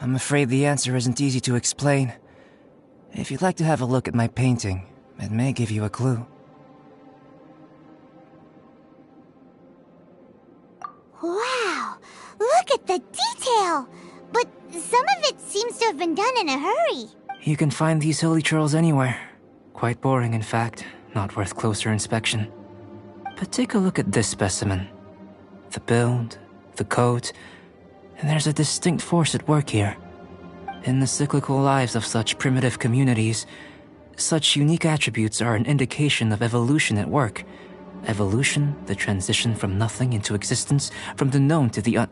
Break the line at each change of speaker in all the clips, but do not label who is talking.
I'm afraid the answer isn't easy to explain. If you'd like to have a look at my painting, it may give you a clue.
Wow! Look at the detail! But some of it seems to have been done in a hurry.
You can find these hilly churls anywhere. Quite boring, in fact. Not worth closer inspection. But take a look at this specimen. The build, the coat, and there's a distinct force at work here. In the cyclical lives of such primitive communities, such unique attributes are an indication of evolution at work. Evolution, the transition from nothing into existence, from the known to the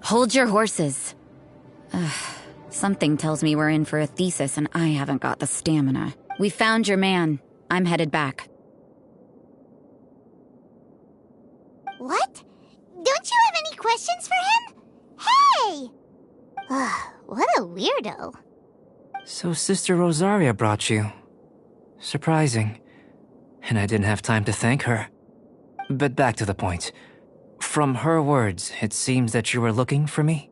Hold your horses. Something tells me we're in for a thesis and I haven't got the stamina. We found your man. I'm headed back.
What? Don't you have any questions for him? Hey! What a weirdo.
So Sister Rosaria brought you. Surprising. And I didn't have time to thank her. But back to the point. From her words, it seems that you were looking for me?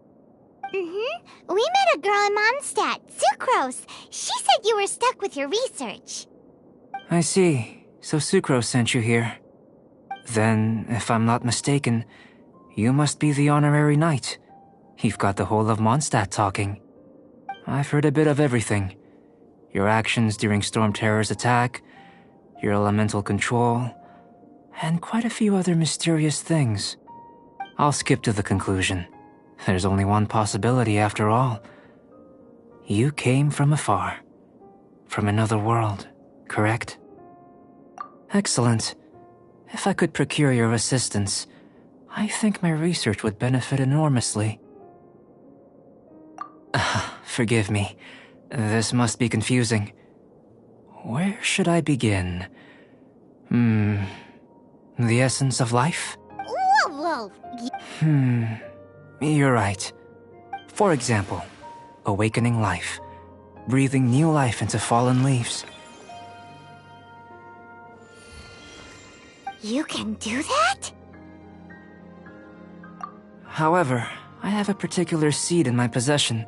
We met a girl in Mondstadt, Sucrose. She said you were stuck with your research.
I see. So Sucrose sent you here. Then, if I'm not mistaken, you must be the honorary knight. You've got the whole of Mondstadt talking. I've heard a bit of everything. Your actions during Storm Terror's attack, your elemental control, and quite a few other mysterious things. I'll skip to the conclusion. There's only one possibility after all. You came from afar. From another world, correct? Excellent. If I could procure your assistance, I think my research would benefit enormously. Forgive me. This must be confusing. Where should I begin? The essence of life?
Whoa!
You're right. For example, awakening life. Breathing new life into fallen leaves.
You can do that?
However, I have a particular seed in my possession.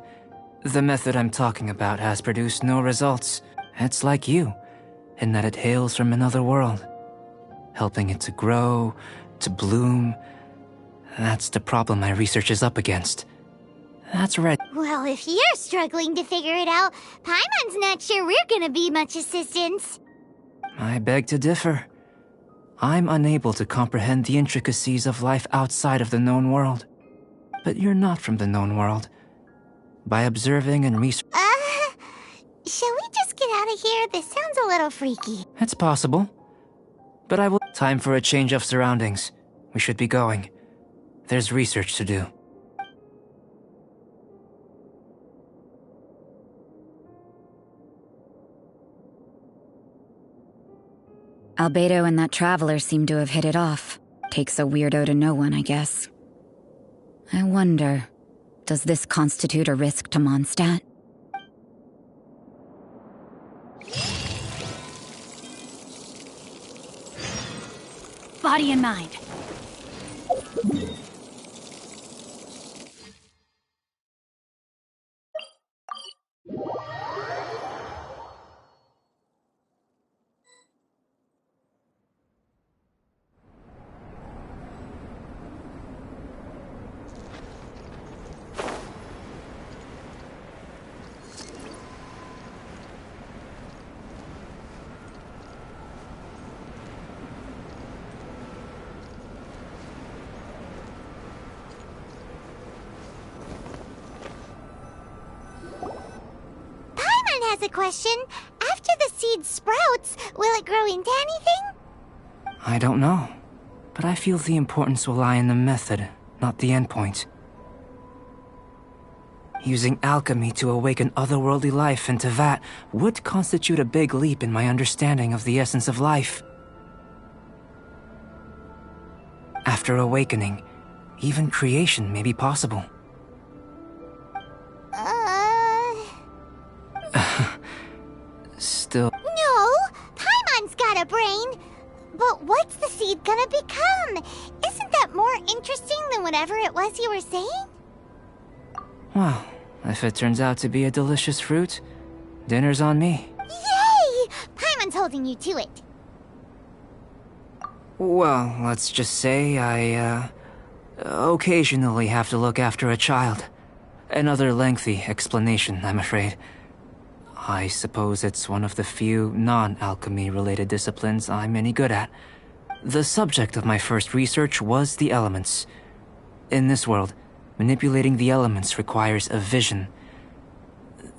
The method I'm talking about has produced no results. It's like you, in that it hails from another world. Helping it to grow, to bloom. That's the problem my research is up against. That's right.
Well, if you're struggling to figure it out, Paimon's not sure we're gonna be much assistance.
I beg to differ. I'm unable to comprehend the intricacies of life outside of the known world. But you're not from the known world. By observing and researching...
Shall we just get out of here? This sounds a little freaky.
It's possible. But I will... Time for a change of surroundings. We should be going. There's research to do.
Albedo and that traveler seem to have hit it off. Takes a weirdo to know one, I guess. I wonder, does this constitute a risk to Mondstadt?
Body and mind.
Has a question. After the seed sprouts, will it grow into anything?
I don't know. But I feel the importance will lie in the method, not the endpoint. Using alchemy to awaken otherworldly life into that would constitute a big leap in my understanding of the essence of life. After awakening, even creation may be possible. Still...
No! Paimon's got a brain! But what's the seed gonna become? Isn't that more interesting than whatever it was you were saying?
Well, If it turns out to be a delicious fruit, dinner's on me.
Yay! Paimon's holding you to it.
Well, let's just say I, occasionally have to look after a child. Another lengthy explanation, I'm afraid. I suppose it's one of the few non-alchemy related disciplines I'm any good at. The subject of my first research was the elements. In this world, manipulating the elements requires a vision.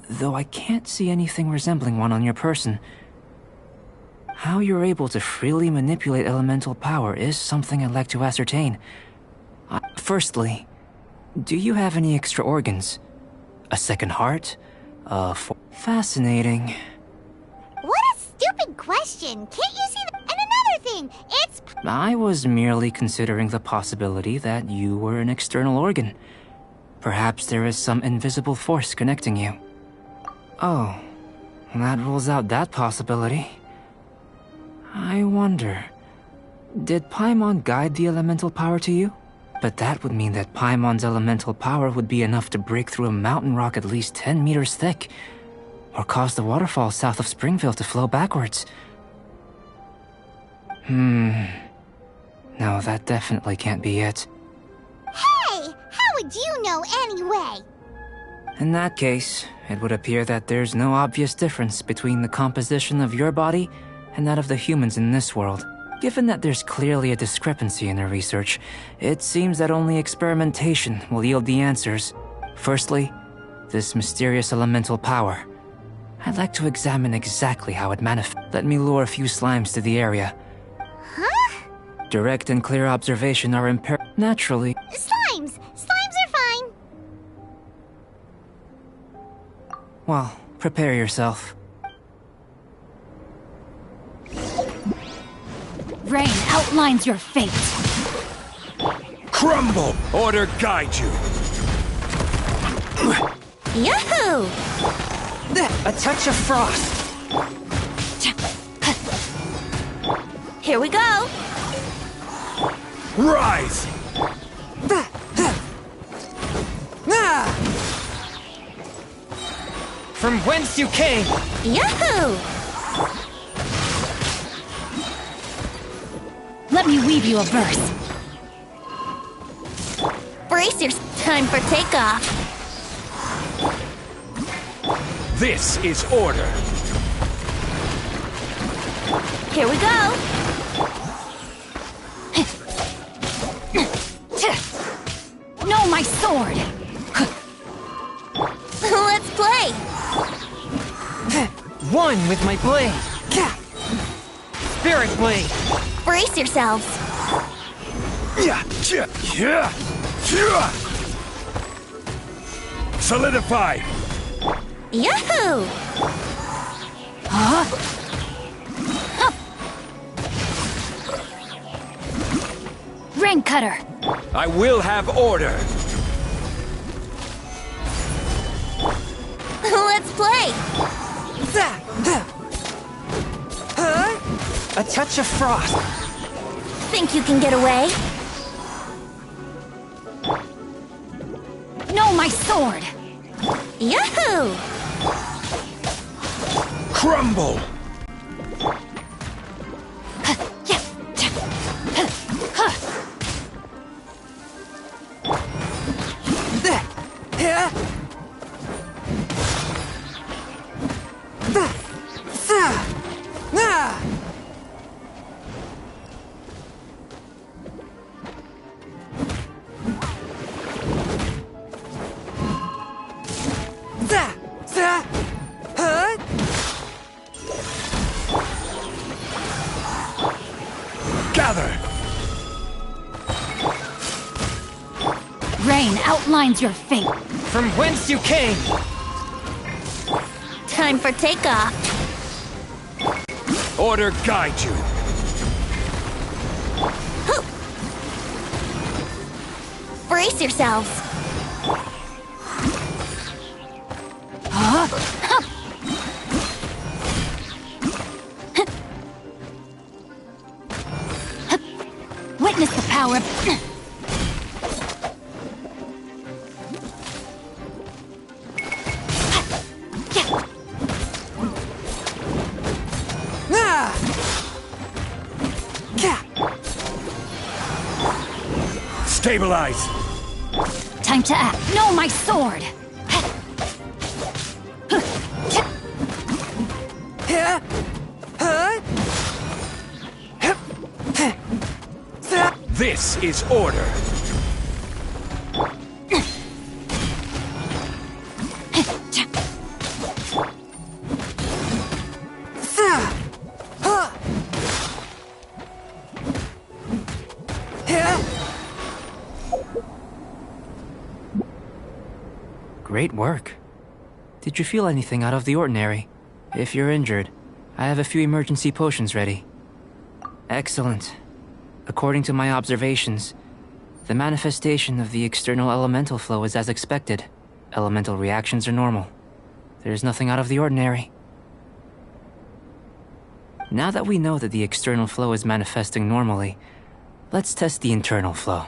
Though I can't see anything resembling one on your person. How you're able to freely manipulate elemental power is something I'd like to ascertain. Firstly, do you have any extra organs? A second heart? Fascinating.
What a stupid question! Can't you see that? And another thing, it's...
I was merely considering the possibility that you were an external organ. Perhaps there is some invisible force connecting you. Oh, that rules out that possibility. I wonder, did Paimon guide the elemental power to you? But that would mean that Paimon's elemental power would be enough to break through a mountain rock at least 10 meters thick, or cause the waterfall south of Springville to flow backwards. No, that definitely can't be it.
Hey! How would you know anyway?
In that case, it would appear that there's no obvious difference between the composition of your body and that of the humans in this world. Given that there's clearly a discrepancy in our research, it seems that only experimentation will yield the answers. Firstly, this mysterious elemental power. I'd like to examine exactly how it manifests. Let me lure a few slimes to the area.
Huh?
Direct and clear observation are imperative. Naturally.
Slimes! Slimes are fine!
Well, prepare yourself.
Rain outlines your fate.
Crumble! Order guide you!
Yahoo!
A touch of frost!
Here we go!
Rise!
From whence you came!
Yahoo!
Let me weave you a verse.
Brace your... Time for takeoff.
This is order!
Here we go!
No, my sword!
Let's play!
One with my blade! Spirit blade!
Brace yourselves!
Solidify!
Yahoo!
Rain cutter!
I will have order!
Let's play!
A touch of frost!
Think you can get away?
No, my sword!
Yahoo!
Crumble! Gather!
Rain outlines your fate.
From whence you came!
Time for takeoff.
Order guide you!
Brace yourselves.
Witness the power of...
Stabilize!
Time to act. No, my sword!
This is order!
Great work. Did you feel anything out of the ordinary? If you're injured, I have a few emergency potions ready. Excellent. According to my observations, the manifestation of the external elemental flow is as expected. Elemental reactions are normal. There's nothing out of the ordinary. Now that we know that the external flow is manifesting normally, let's test the internal flow.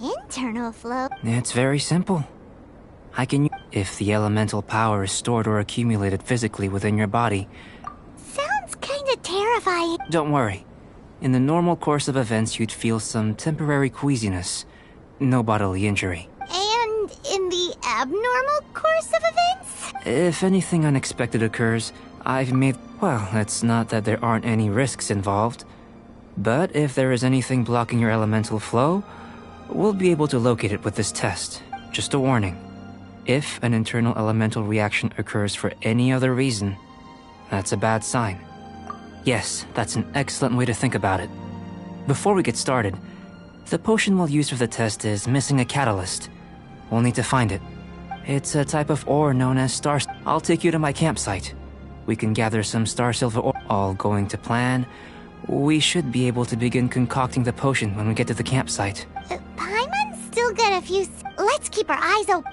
Internal flow?
It's very simple. If the elemental power is stored or accumulated physically within your body.
Sounds kinda terrifying.
Don't worry. In the normal course of events, you'd feel some temporary queasiness. No bodily injury.
And in the abnormal course of events?
If anything unexpected occurs, well, it's not that there aren't any risks involved. But if there is anything blocking your elemental flow, we'll be able to locate it with this test. Just a warning. If an internal elemental reaction occurs for any other reason, that's a bad sign. Yes, that's an excellent way to think about it. Before we get started, the potion we'll use for the test is missing a catalyst. We'll need to find it. It's a type of ore known as star... I'll take you to my campsite. We can gather some star silver ore. All going to plan. We should be able to begin concocting the potion when we get to the campsite.
Paimon's still got a few... Let's keep our eyes open.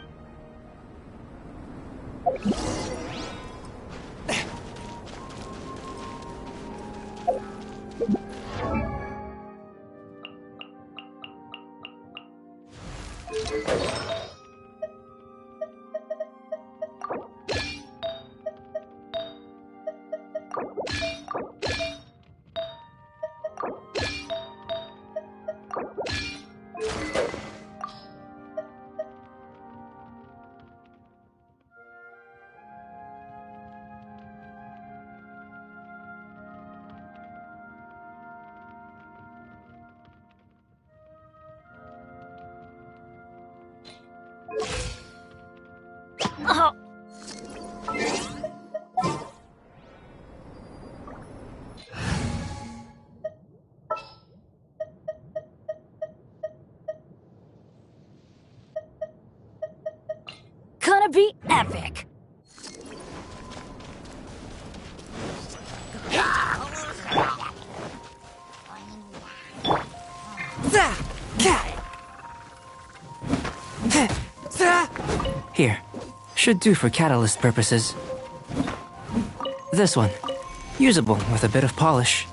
Oh. Gonna be epic.
Here. Should do for catalyst purposes. This one. Usable with a bit of polish.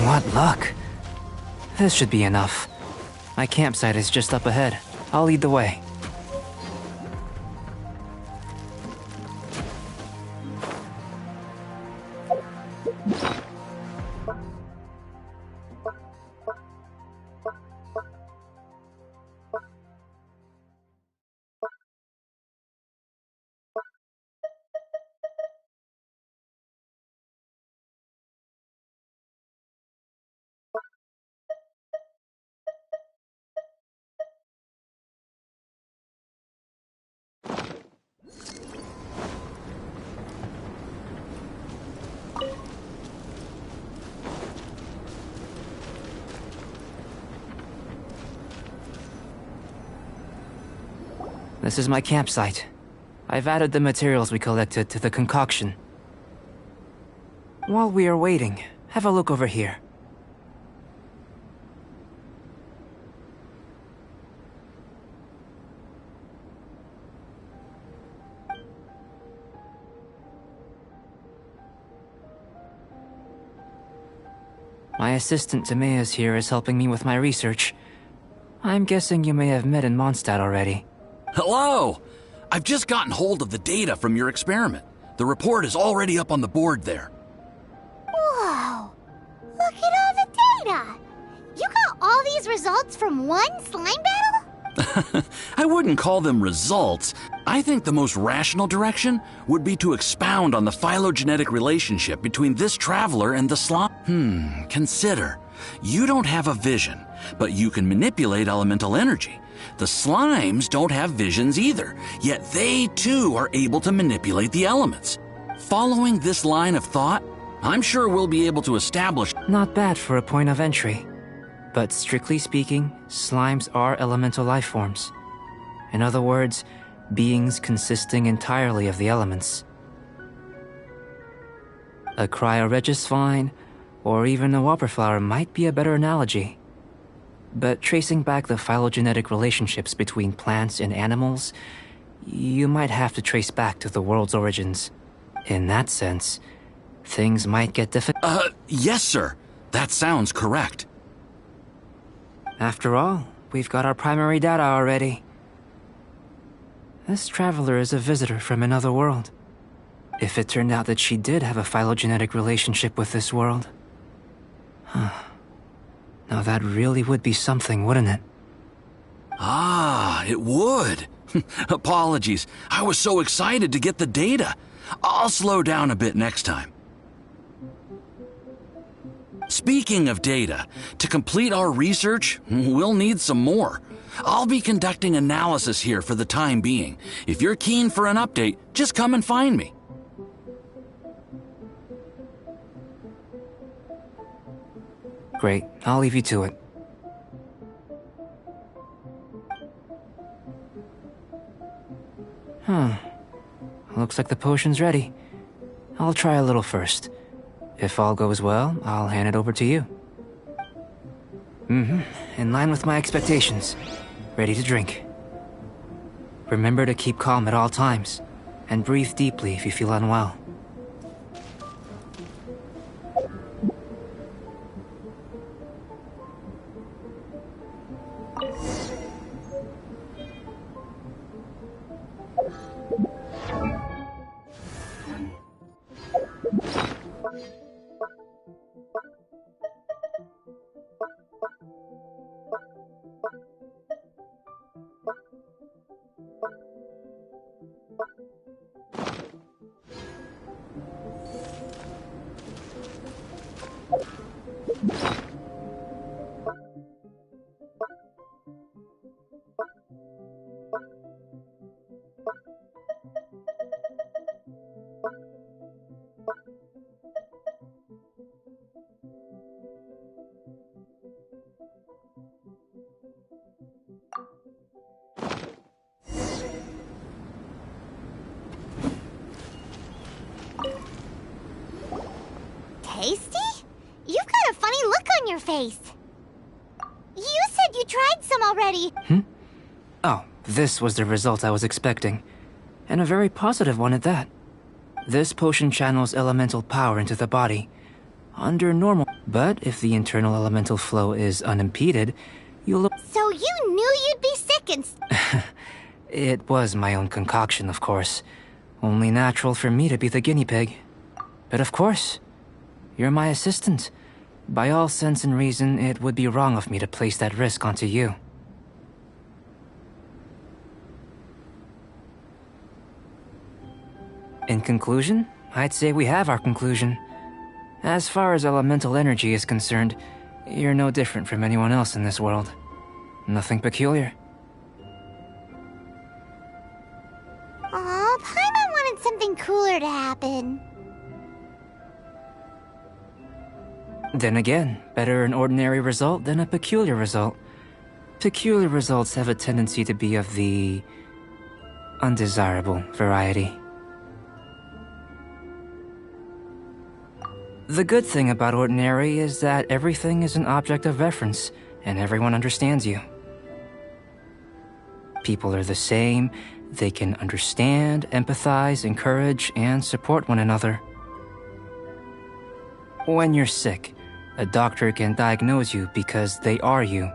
What luck. This should be enough. My campsite is just up ahead. I'll lead the way. This is my campsite. I've added the materials we collected to the concoction. While we are waiting, have a look over here. My assistant Timaeus here is helping me with my research. I'm guessing you may have met in Mondstadt already.
Hello! I've just gotten hold of the data from your experiment. The report is already up on the board there.
Whoa! Look at all the data! You got all these results from one slime battle?
I wouldn't call them results. I think the most rational direction would be to expound on the phylogenetic relationship between this traveler and the slime. Consider. You don't have a vision, but you can manipulate elemental energy. The slimes don't have visions either, yet they too are able to manipulate the elements. Following this line of thought, I'm sure we'll be able to establish—
Not bad for a point of entry. But strictly speaking, slimes are elemental life forms. In other words, beings consisting entirely of the elements. A cryoregisvine, or even a whopperflower might be a better analogy. But tracing back the phylogenetic relationships between plants and animals, you might have to trace back to the world's origins. In that sense, things might get difficult.
Yes, sir. That sounds correct.
After all, we've got our primary data already. This traveler is a visitor from another world. If it turned out that she did have a phylogenetic relationship with this world. Now that really would be something, wouldn't it?
Ah, it would. Apologies. I was so excited to get the data. I'll slow down a bit next time. Speaking of data, to complete our research, we'll need some more. I'll be conducting analysis here for the time being. If you're keen for an update, just come and find me.
Great, I'll leave you to it. Looks like the potion's ready. I'll try a little first. If all goes well, I'll hand it over to you. In line with my expectations. Ready to drink. Remember to keep calm at all times, and breathe deeply if you feel unwell.
Tasty? You've got a funny look on your face. You said you tried some already.
Oh, this was the result I was expecting. And a very positive one at that. This potion channels elemental power into the body. Under normal... But if the internal elemental flow is unimpeded, you'll...
So you knew you'd be sick and...
It was my own concoction, of course. Only natural for me to be the guinea pig. But of course, you're my assistant. By all sense and reason, it would be wrong of me to place that risk onto you. In conclusion, I'd say we have our conclusion. As far as elemental energy is concerned, you're no different from anyone else in this world. Nothing peculiar.
Aw, Paimon wanted something cooler to happen.
Then again, better an ordinary result than a peculiar result. Peculiar results have a tendency to be of the undesirable variety. The good thing about ordinary is that everything is an object of reference, and everyone understands you. People are the same, they can understand, empathize, encourage, and support one another. When you're sick, a doctor can diagnose you because they are you.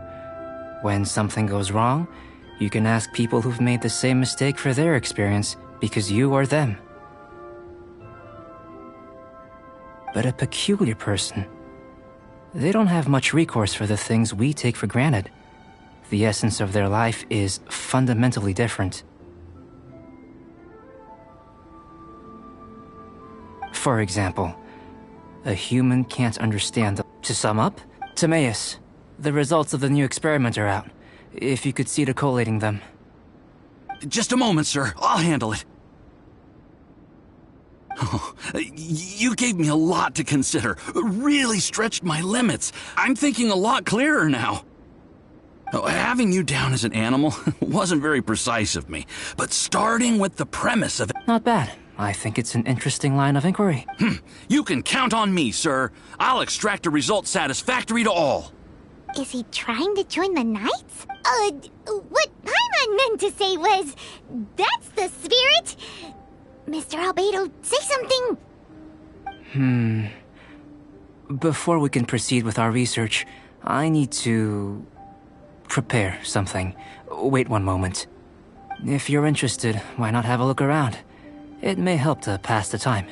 When something goes wrong, You can ask people who've made the same mistake for their experience, because you are them. But a peculiar person. They don't have much recourse for the things we take for granted. The essence of their life is fundamentally different. For example, a human can't understand the... To sum up, Timaeus, the results of the new experiment are out. If you could see to collating them.
Just a moment, sir. I'll handle it. Oh, you gave me a lot to consider. Really stretched my limits. I'm thinking a lot clearer now. Having you down as an animal wasn't very precise of me, but starting with the premise of it...
Not bad. I think it's an interesting line of inquiry.
You can count on me, sir. I'll extract a result satisfactory to all.
Is he trying to join the Knights? What Paimon meant to say was, that's the spirit. Mr. Albedo, say something.
Before we can proceed with our research, I need to... prepare something. Wait one moment. If you're interested, why not have a look around? It may help to pass the time.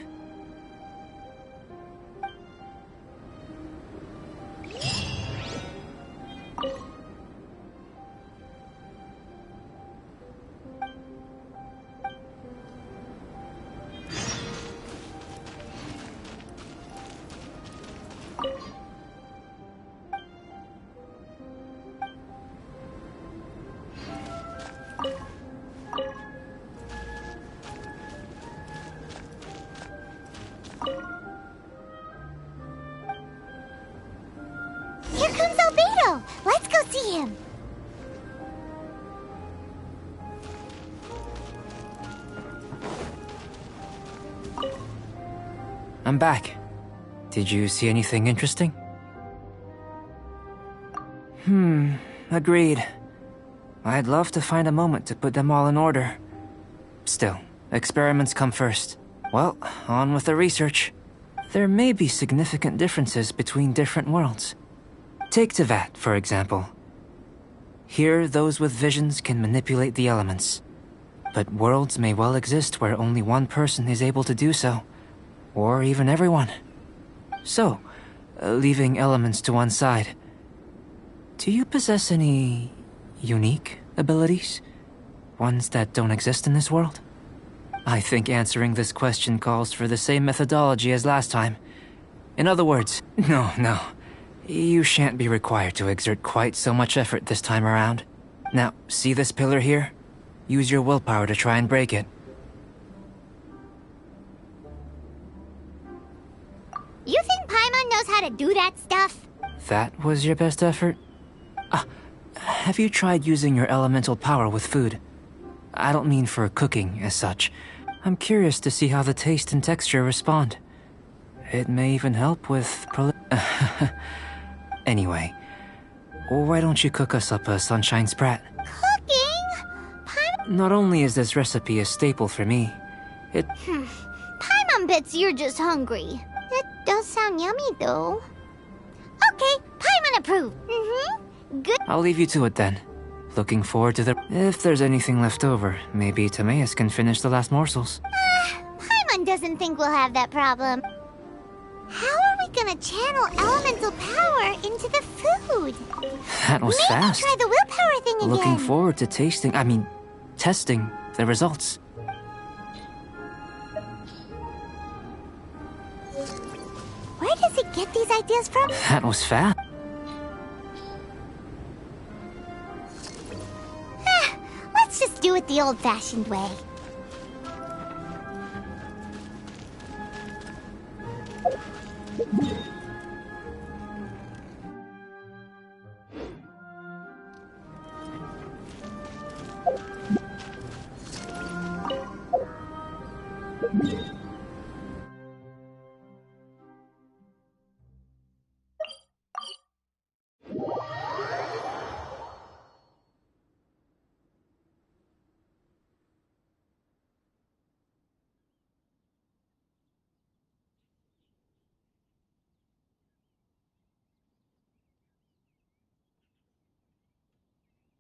Here comes Albedo. Let's go see him.
I'm back. Did you see anything interesting? Agreed. I'd love to find a moment to put them all in order. Still, experiments come first. Well, on with the research. There may be significant differences between different worlds. Take Tevat, for example. Here, those with visions can manipulate the elements. But worlds may well exist where only one person is able to do so. Or even everyone. So, leaving elements to one side, do you possess any unique abilities? Ones that don't exist in this world? I think answering this question calls for the same methodology as last time. In other words, no. You shan't be required to exert quite so much effort this time around. Now, see this pillar here? Use your willpower to try and break it.
You think Paimon knows how to do that stuff?
That was your best effort? Have you tried using your elemental power with food? I don't mean for cooking as such. I'm curious to see how the taste and texture respond. It may even help with Anyway, why don't you cook us up a sunshine sprat?
Cooking?
Not only is this recipe a staple for me,
Paimon bets you're just hungry. It does sound yummy, though. Okay, Paimon approved. Good.
I'll leave you to it then. Looking forward to the... If there's anything left over, maybe Timaeus can finish the last morsels.
Paimon doesn't think we'll have that problem. How are we gonna channel elemental power into the food?
That was
Maybe
fast.
try the willpower thing again.
Looking forward to testing the results.
Where does he get these ideas from?
That was fast.
Let's just do it the old-fashioned way.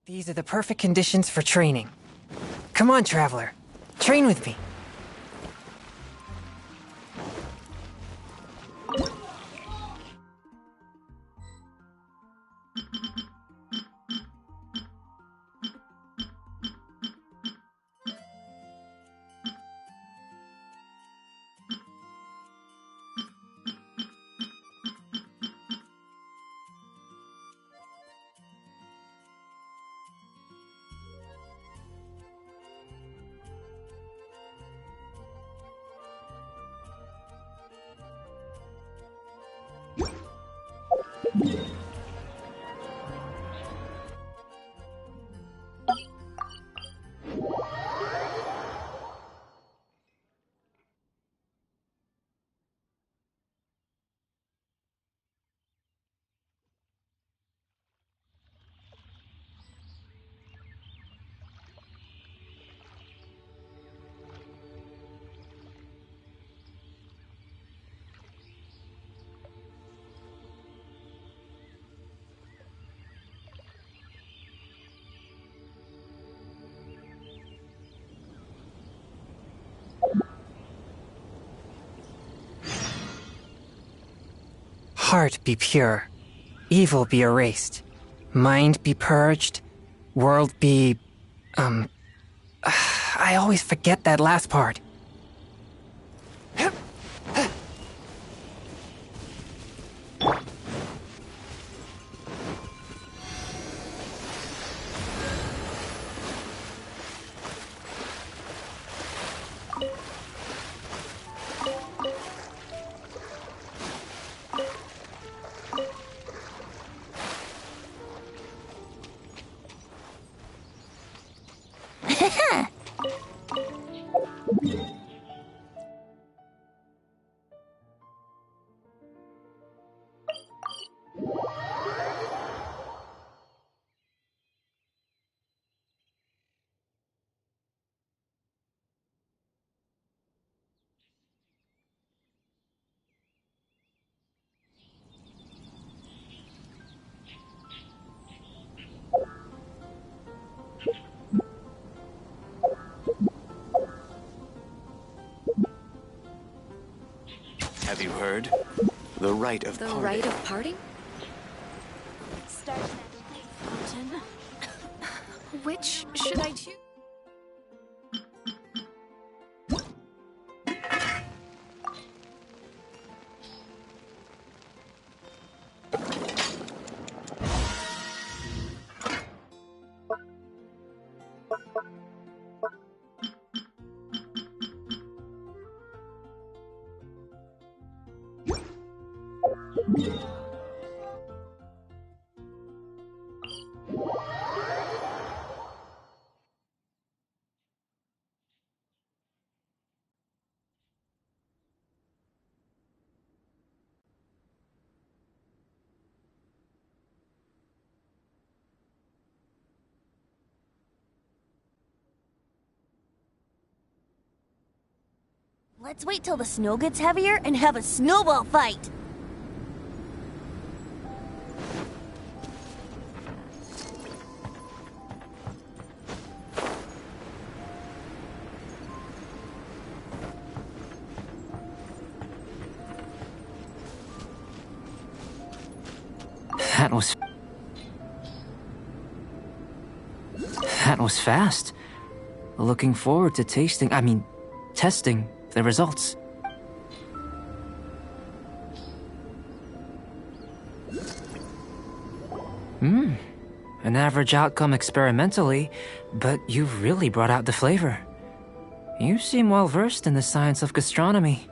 These are the perfect conditions for training. Come on, Traveler. Train with me. Heart be pure, evil be erased, mind be purged, world be... I always forget that last part.
Have you heard? The rite of parting.
The rite of parting?
Fountain. Which should I choose?
Let's wait till the snow gets heavier and have a snowball fight!
That was fast. Looking forward to testing the results. An average outcome experimentally, but you've really brought out the flavor. You seem well versed in the science of gastronomy.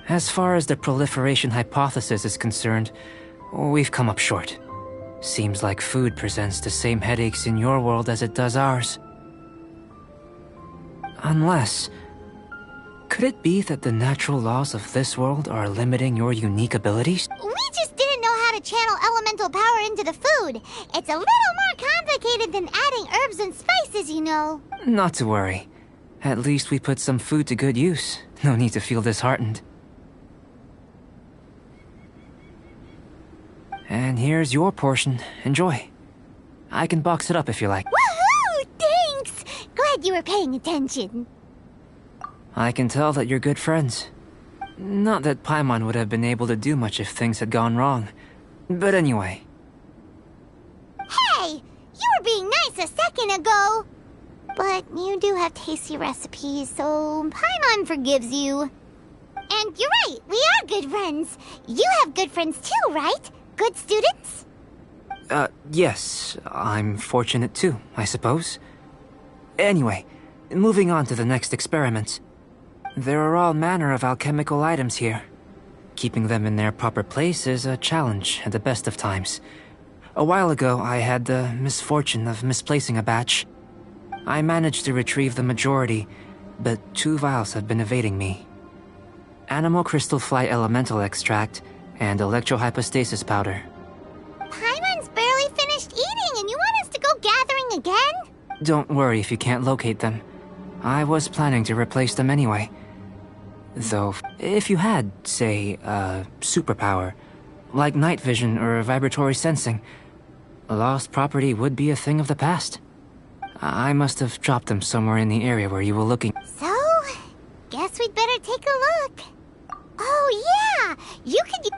As far as the proliferation hypothesis is concerned, we've come up short. Seems like food presents the same headaches in your world as it does ours. Unless... could it be that the natural laws of this world are limiting your unique abilities?
We just didn't know how to channel elemental power into the food. It's a little more complicated than adding herbs and spices, you know.
Not to worry. At least we put some food to good use. No need to feel disheartened. And here's your portion. Enjoy. I can box it up if you like.
Woo! you were paying attention.
I can tell that you're good friends. Not that Paimon would have been able to do much if things had gone wrong. But anyway.
Hey! You were being nice a second ago! But you do have tasty recipes, so Paimon forgives you. And you're right, we are good friends. You have good friends too, right? Good students?
Yes. I'm fortunate too, I suppose. Anyway, moving on to the next experiment. There are all manner of alchemical items here. Keeping them in their proper place is a challenge at the best of times. A while ago, I had the misfortune of misplacing a batch. I managed to retrieve the majority, but 2 vials have been evading me. Animal crystal fly elemental extract and electrohypostasis powder.
Paimon's barely finished eating and you want us to go gathering again?
Don't worry if you can't locate them. I was planning to replace them anyway. Though, if you had, say, a superpower, like night vision or vibratory sensing, lost property would be a thing of the past. I must have dropped them somewhere in the area where you were looking.
So, guess we'd better take a look. Oh yeah! You could...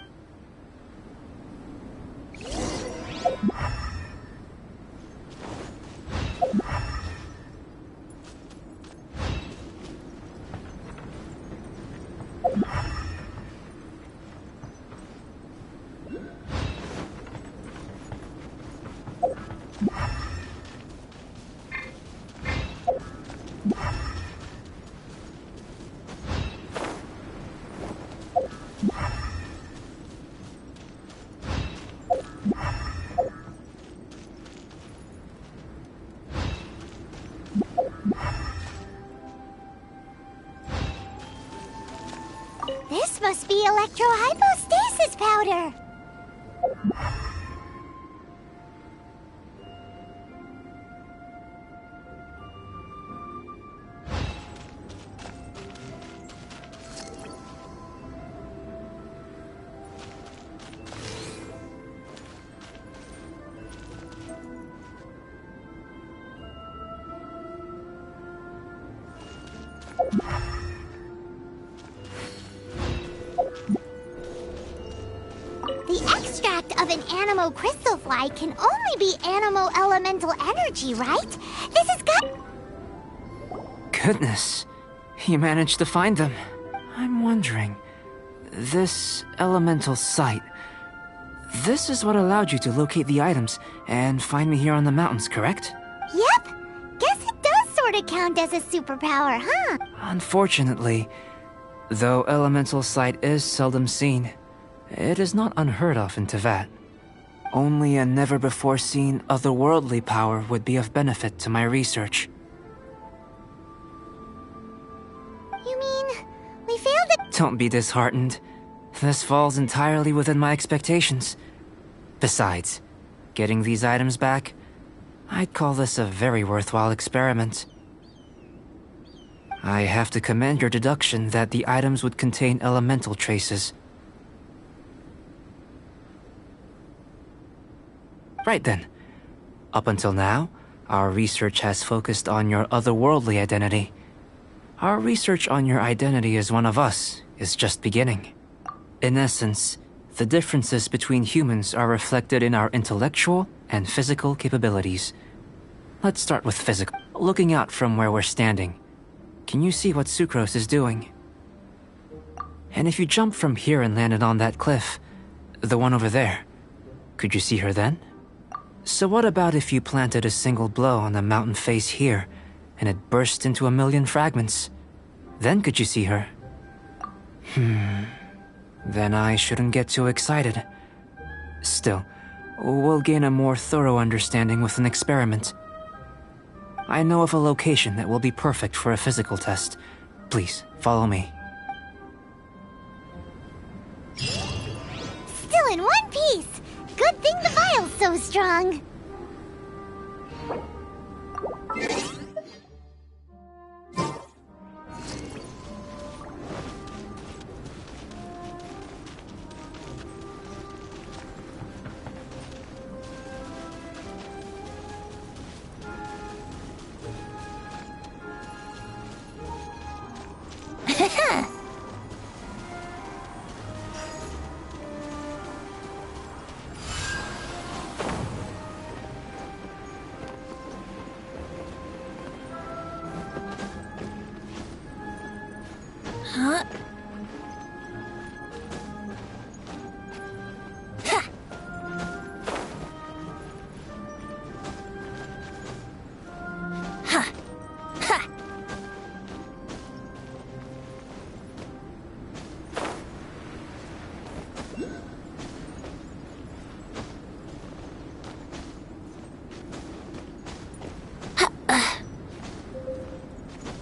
This must be electrohypostasis powder! The extract of an animo crystal fly can only be animo elemental energy, right? This has got...
Goodness, you managed to find them. I'm wondering, this elemental sight, this is what allowed you to locate the items and find me here on the mountains, correct?
Yep! Guess it does sort of count as a superpower, huh?
Unfortunately, though elemental sight is seldom seen, it is not unheard of in Teyvat. Only a never-before-seen otherworldly power would be of benefit to my research.
You mean, we failed at...
Don't be disheartened. This falls entirely within my expectations. Besides, getting these items back, I'd call this a very worthwhile experiment. I have to commend your deduction that the items would contain elemental traces. Right then. Up until now, our research has focused on your otherworldly identity. Our research on your identity as one of us is just beginning. In essence, the differences between humans are reflected in our intellectual and physical capabilities. Let's start with physical. Looking out from where we're standing, can you see what Sucrose is doing? And if you jump from here and landed on that cliff, the one over there, could you see her then? So what about if you planted a single blow on the mountain face here, and it burst into 1,000,000 fragments? Then could you see her? Then I shouldn't get too excited. Still, we'll gain a more thorough understanding with an experiment. I know of a location that will be perfect for a physical test. Please, follow me.
Still in one piece! Good thing the vial's so strong.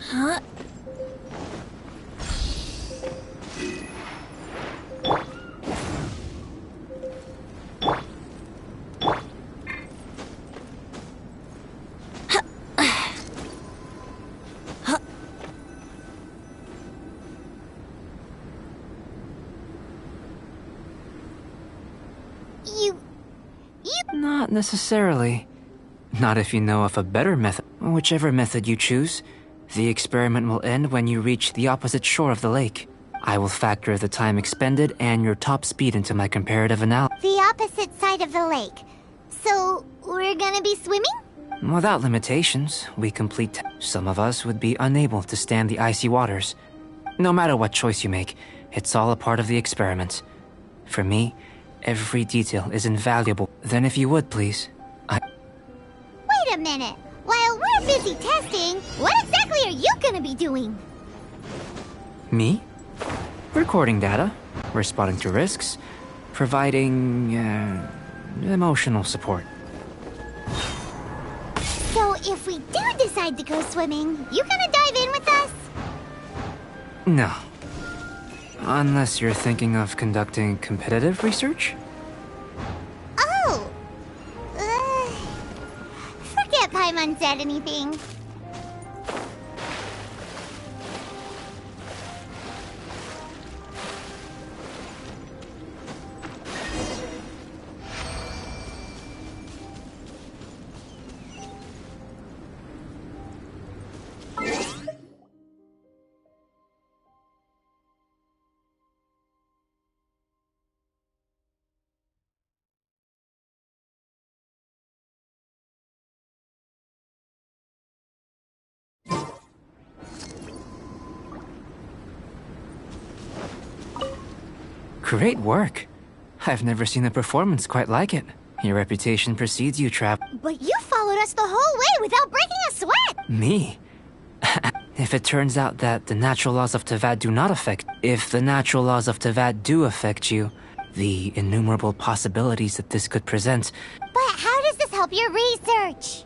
Huh?
Not necessarily. Not if you know of a better method. Whichever method you choose, the experiment will end when you reach the opposite shore of the lake. I will factor the time expended and your top speed into my comparative analysis.
The opposite side of the lake. So, we're gonna be swimming?
Without limitations, we complete. Some of us would be unable to stand the icy waters. No matter what choice you make, it's all a part of the experiment. For me, every detail is invaluable. Then if you would, please.
Wait a minute. While we're busy testing, what exactly are you gonna be doing?
Me? Recording data, responding to risks, providing, emotional support.
So if we do decide to go swimming, you gonna dive in with us?
No. Unless you're thinking of conducting competitive research?
Oh! Forget Paimon said anything.
Great work. I've never seen a performance quite like it. Your reputation precedes you, Trap.
But you followed us the whole way without breaking a sweat!
Me? If it turns out that the natural laws of Tavad do not affect... If the natural laws of Tavad do affect you, the innumerable possibilities that this could present...
But how does this help your research?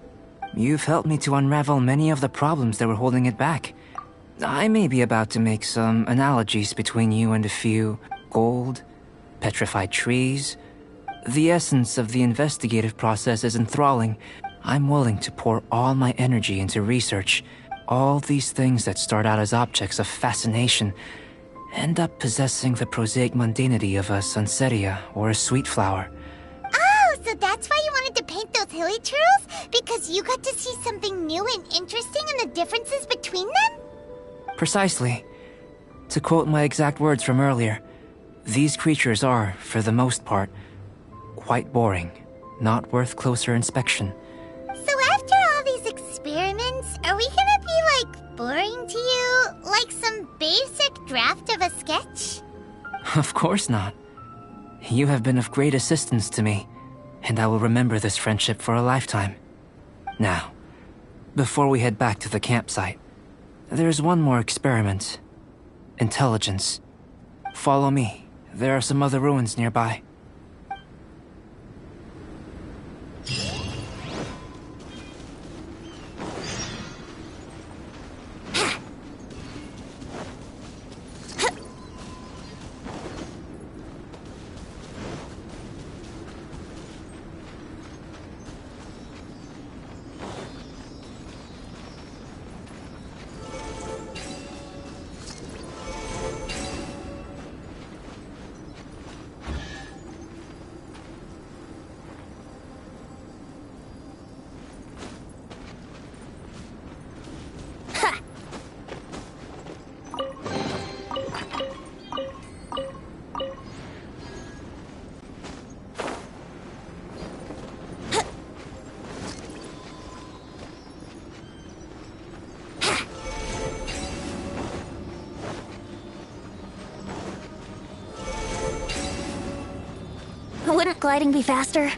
You've helped me to unravel many of the problems that were holding it back. I may be about to make some analogies between you and a few... gold, petrified trees. The essence of the investigative process is enthralling. I'm willing to pour all my energy into research. All these things that start out as objects of fascination end up possessing the prosaic mundanity of a sunsetia or a sweet flower.
Oh, so that's why you wanted to paint those hilly turtles? Because you got to see something new and interesting in the differences between them?
Precisely. To quote my exact words from earlier, these creatures are, for the most part, quite boring, not worth closer inspection.
So after all these experiments, are we gonna be, like, boring to you? Like some basic draft of a sketch?
Of course not. You have been of great assistance to me, and I will remember this friendship for a lifetime. Now, before we head back to the campsite, there's one more experiment. Intelligence. Follow me. There are some other ruins nearby.
Wouldn't gliding be faster?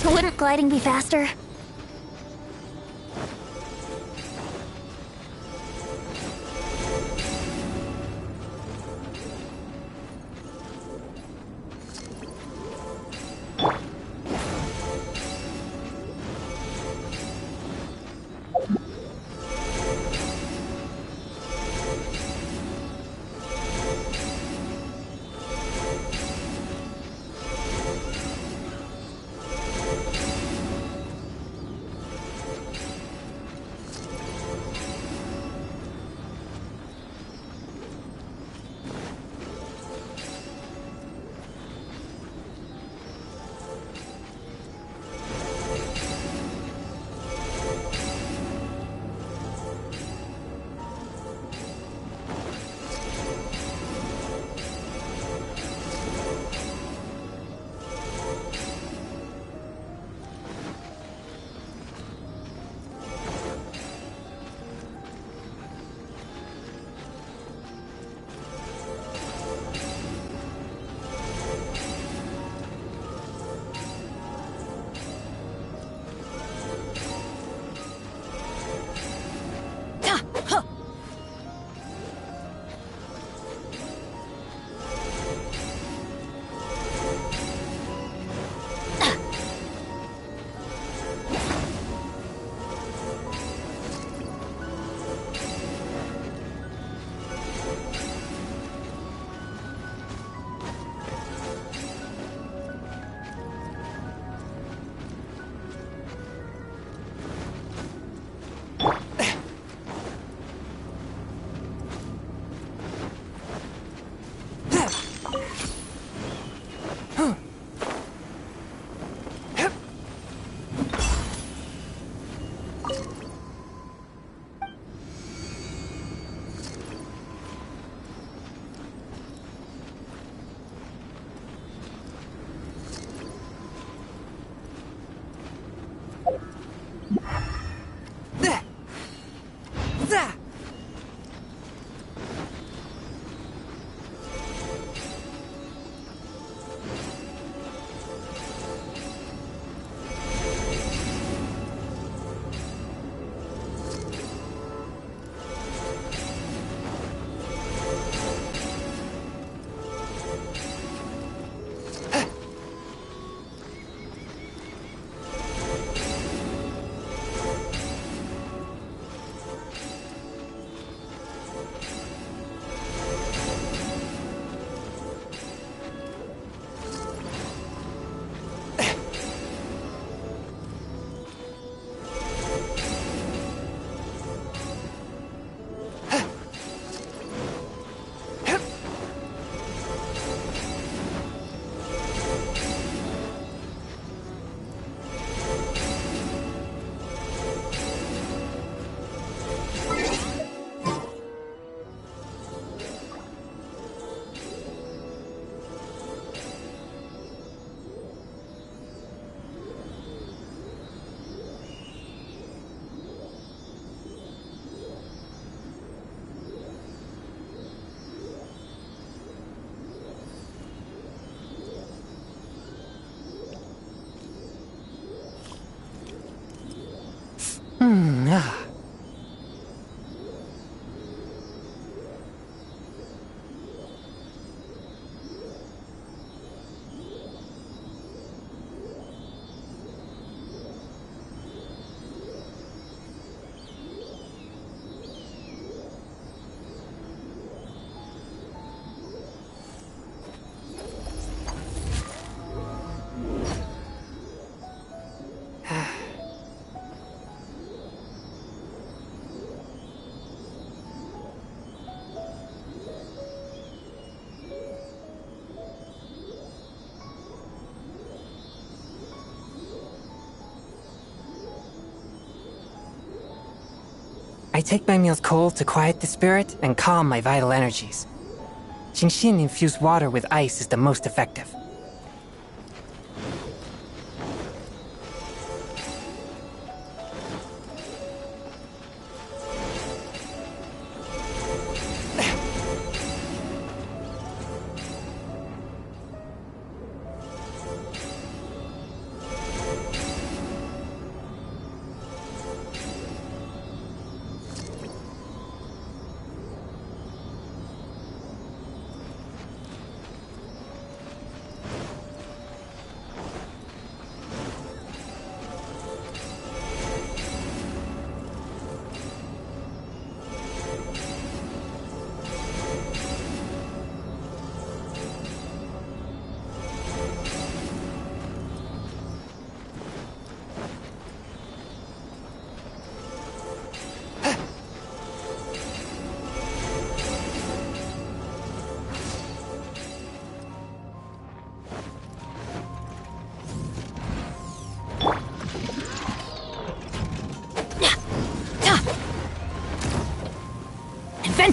Wouldn't gliding be faster?
I take my meals cold to quiet the spirit and calm my vital energies. Genshin infused water with ice is the most effective.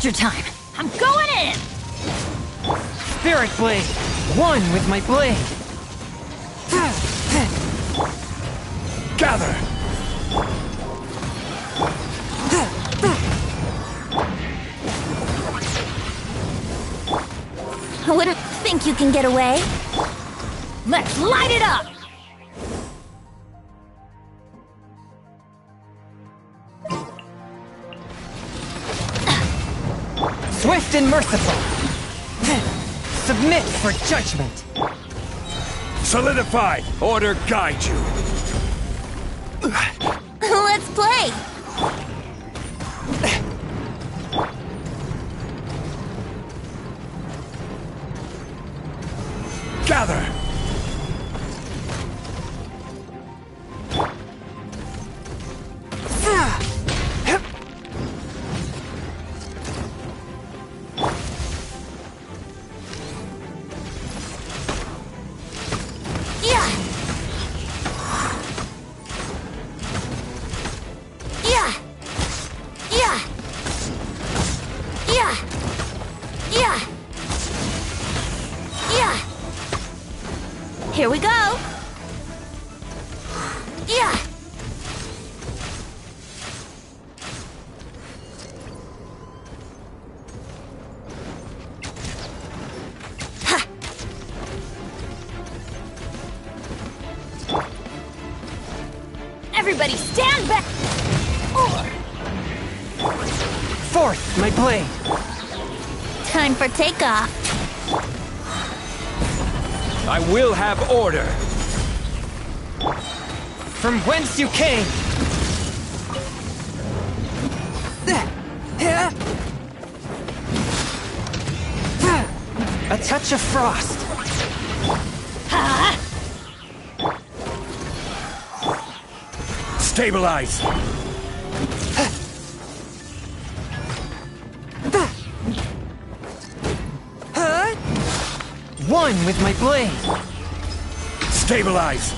Ranger time! I'm going in!
Spirit Blade! One with my blade!
Gather!
I wouldn't think you can get away. Let's light it up!
Swift and merciful! Submit for judgment!
Solidified! Order guide you!
Let's play!
Gather!
Yeah! Yeah! Yeah! Yeah! Yeah! Yeah! Here we go! Yeah! Ha! Everybody stand back!
Forth, my blade!
Time for takeoff.
I will have order!
From whence you came! A touch of frost!
Stabilize!
One with my blade!
Stabilize!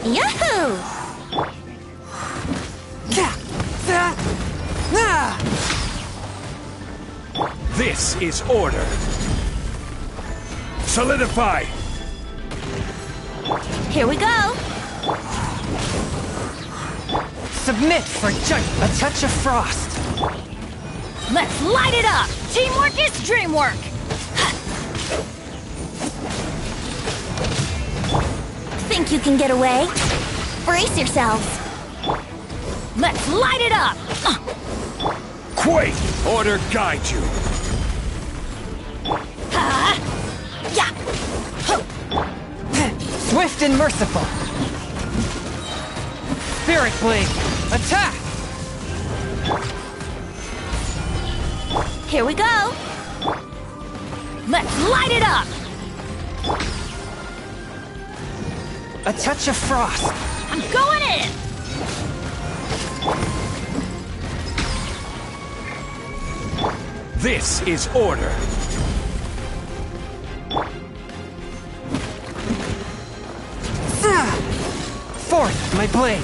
Yahoo!
This is order! Solidify!
Here we go!
Submit for judgment! A touch of frost!
Let's light it up! Teamwork is dreamwork! Think you can get away? Brace yourselves! Let's light it up!
Quake! Order guide you!
Yeah!
Swift and merciful! Spirit Blade! Attack!
Here we go! Let's light it up!
A touch of frost!
I'm going in!
This is order!
Forth, my blade!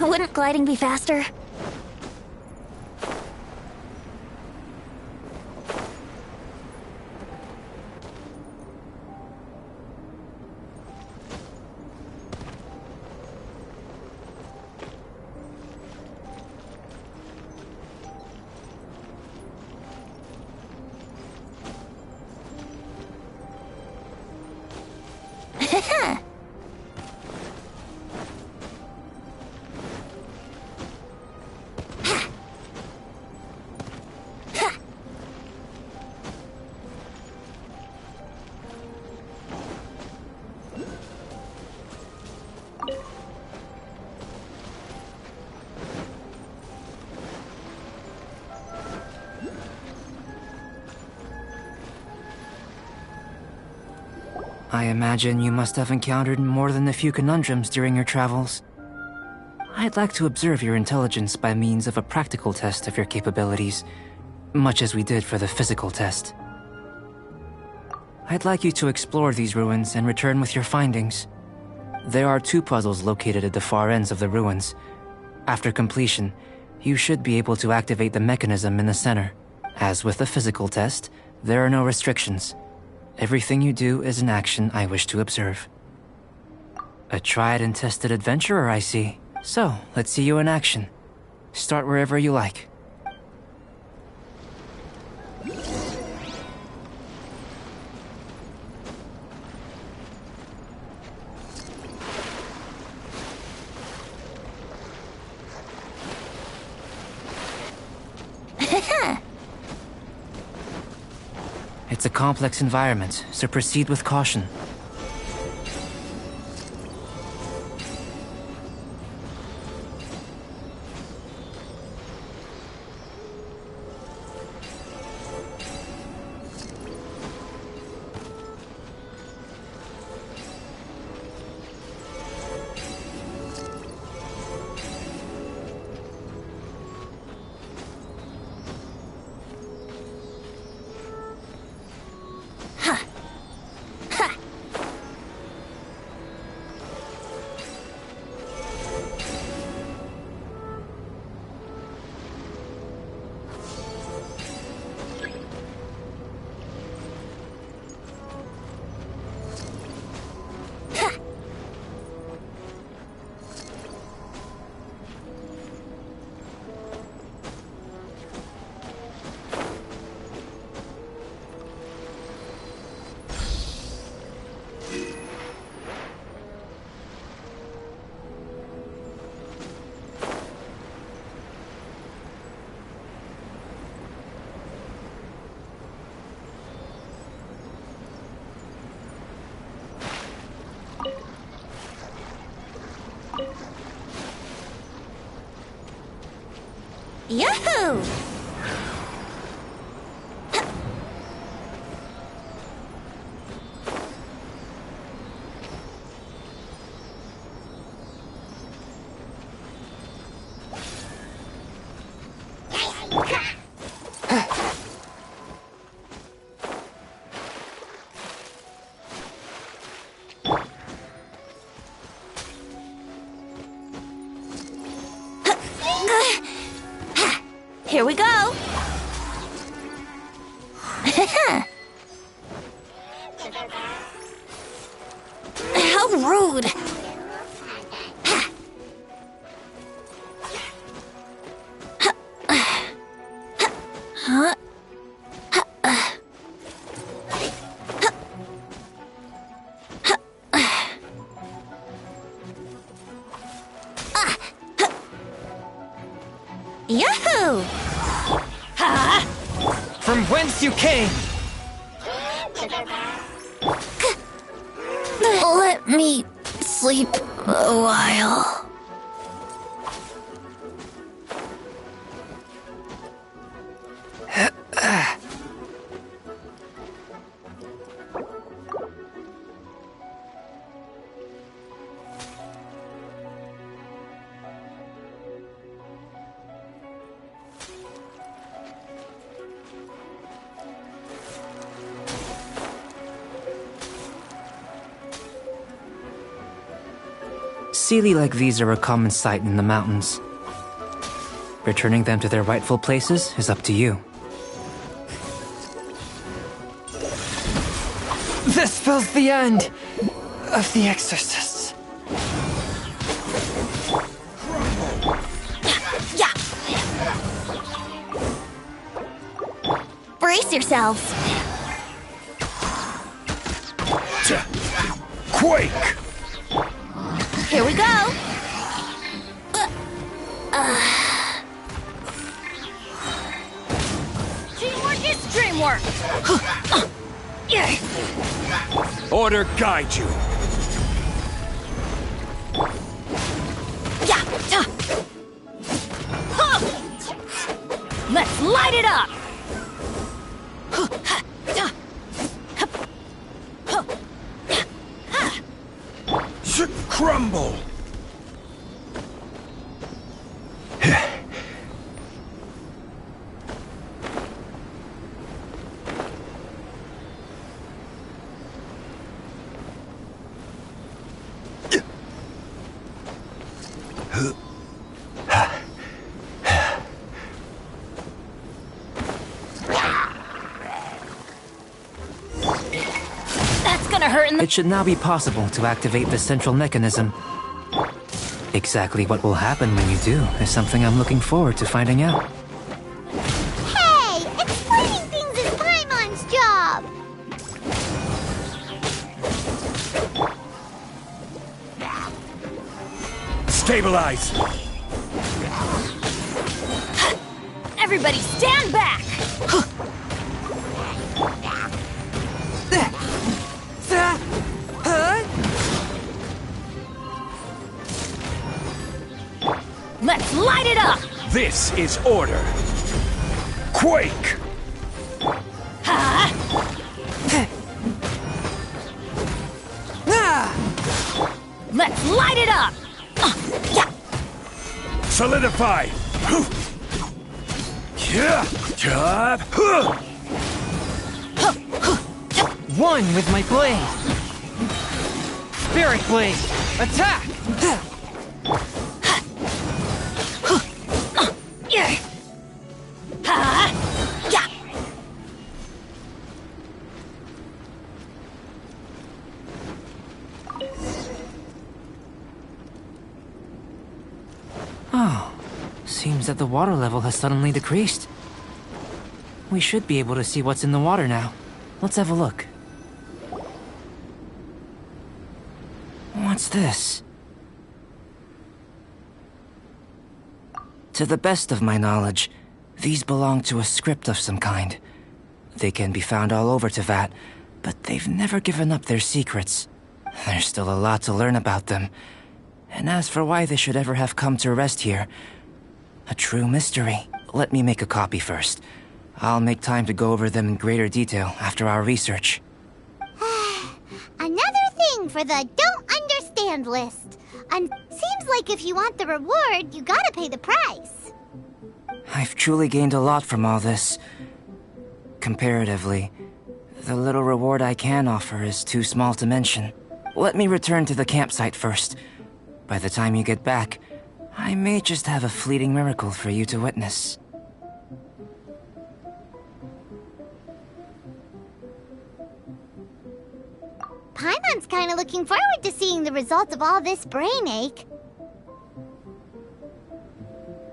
Wouldn't gliding be faster?
I imagine you must have encountered more than a few conundrums during your travels. I'd like to observe your intelligence by means of a practical test of your capabilities, much as we did for the physical test. I'd like you to explore these ruins and return with your findings. There are 2 puzzles located at the far ends of the ruins. After completion, you should be able to activate the mechanism in the center. As with the physical test, there are no restrictions. Everything you do is an action I wish to observe. A tried and tested adventurer, I see. So, let's see you in action. Start wherever you like. It's a complex environment, so proceed with caution.
Yahoo! Here we go. How rude. Huh? Yahoo!
From whence you came!
Let me sleep a while.
Sealy like these are a common sight in the mountains. Returning them to their rightful places is up to you.
This spells the end of the exorcists.
Yeah. Brace yourselves.
Quake!
Here we go. Teamwork is dreamwork.
Order guide you.
Yeah. Let's light it up.
Crumble!
That's gonna hurt in the—
It should now be possible to activate the central mechanism. Exactly what will happen when you do is something I'm looking forward to finding out.
Hey! Explaining things is Paimon's job!
Stabilize!
Everybody stand back! Let's light it up!
This is order. Quake!
Let's light it up! Yeah.
Solidify!
One with my blade! Spirit blade! Attack!
Oh, seems that the water level has suddenly decreased. We should be able to see what's in the water now. Let's have a look. What's this? To the best of my knowledge, these belong to a script of some kind. They can be found all over Teyvat, but they've never given up their secrets. There's still a lot to learn about them. And as for why they should ever have come to rest here, a true mystery. Let me make a copy first. I'll make time to go over them in greater detail after our research.
Another thing for the don't understand list. Seems like if you want the reward, you gotta pay the price.
I've truly gained a lot from all this. Comparatively, the little reward I can offer is too small to mention. Let me return to the campsite first. By the time you get back, I may just have a fleeting miracle for you to witness.
Paimon's kinda looking forward to seeing the results of all this brain ache.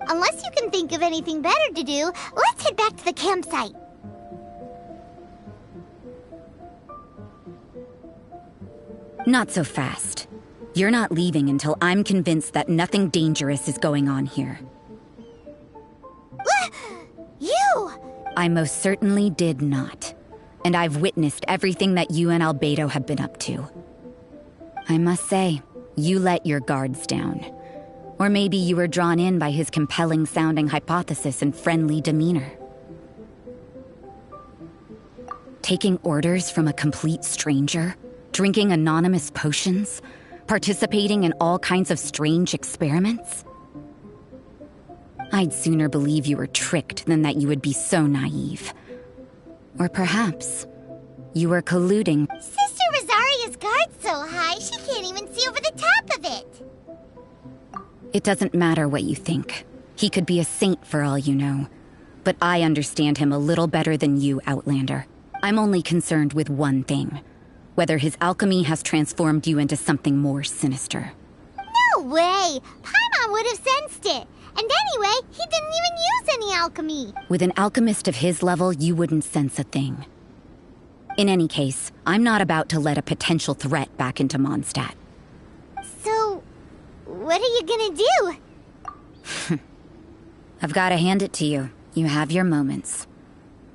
Unless you can think of anything better to do, let's head back to the campsite.
Not so fast. You're not leaving until I'm convinced that nothing dangerous is going on here.
You!
I most certainly did not. And I've witnessed everything that you and Albedo have been up to. I must say, you let your guards down. Or maybe you were drawn in by his compelling-sounding hypothesis and friendly demeanor. Taking orders from a complete stranger, drinking anonymous potions, participating in all kinds of strange experiments? I'd sooner believe you were tricked than that you would be so naive. Or perhaps you were colluding.
Sister Rosaria's guard's so high, she can't even see over the top of it.
It doesn't matter what you think. He could be a saint for all you know. But I understand him a little better than you, Outlander. I'm only concerned with one thing. Whether his alchemy has transformed you into something more sinister.
No way! Paimon would have sensed it. And anyway, he didn't even use any alchemy.
With an alchemist of his level, you wouldn't sense a thing. In any case, I'm not about to let a potential threat back into Mondstadt.
So, what are you gonna do?
I've got to hand it to you. You have your moments.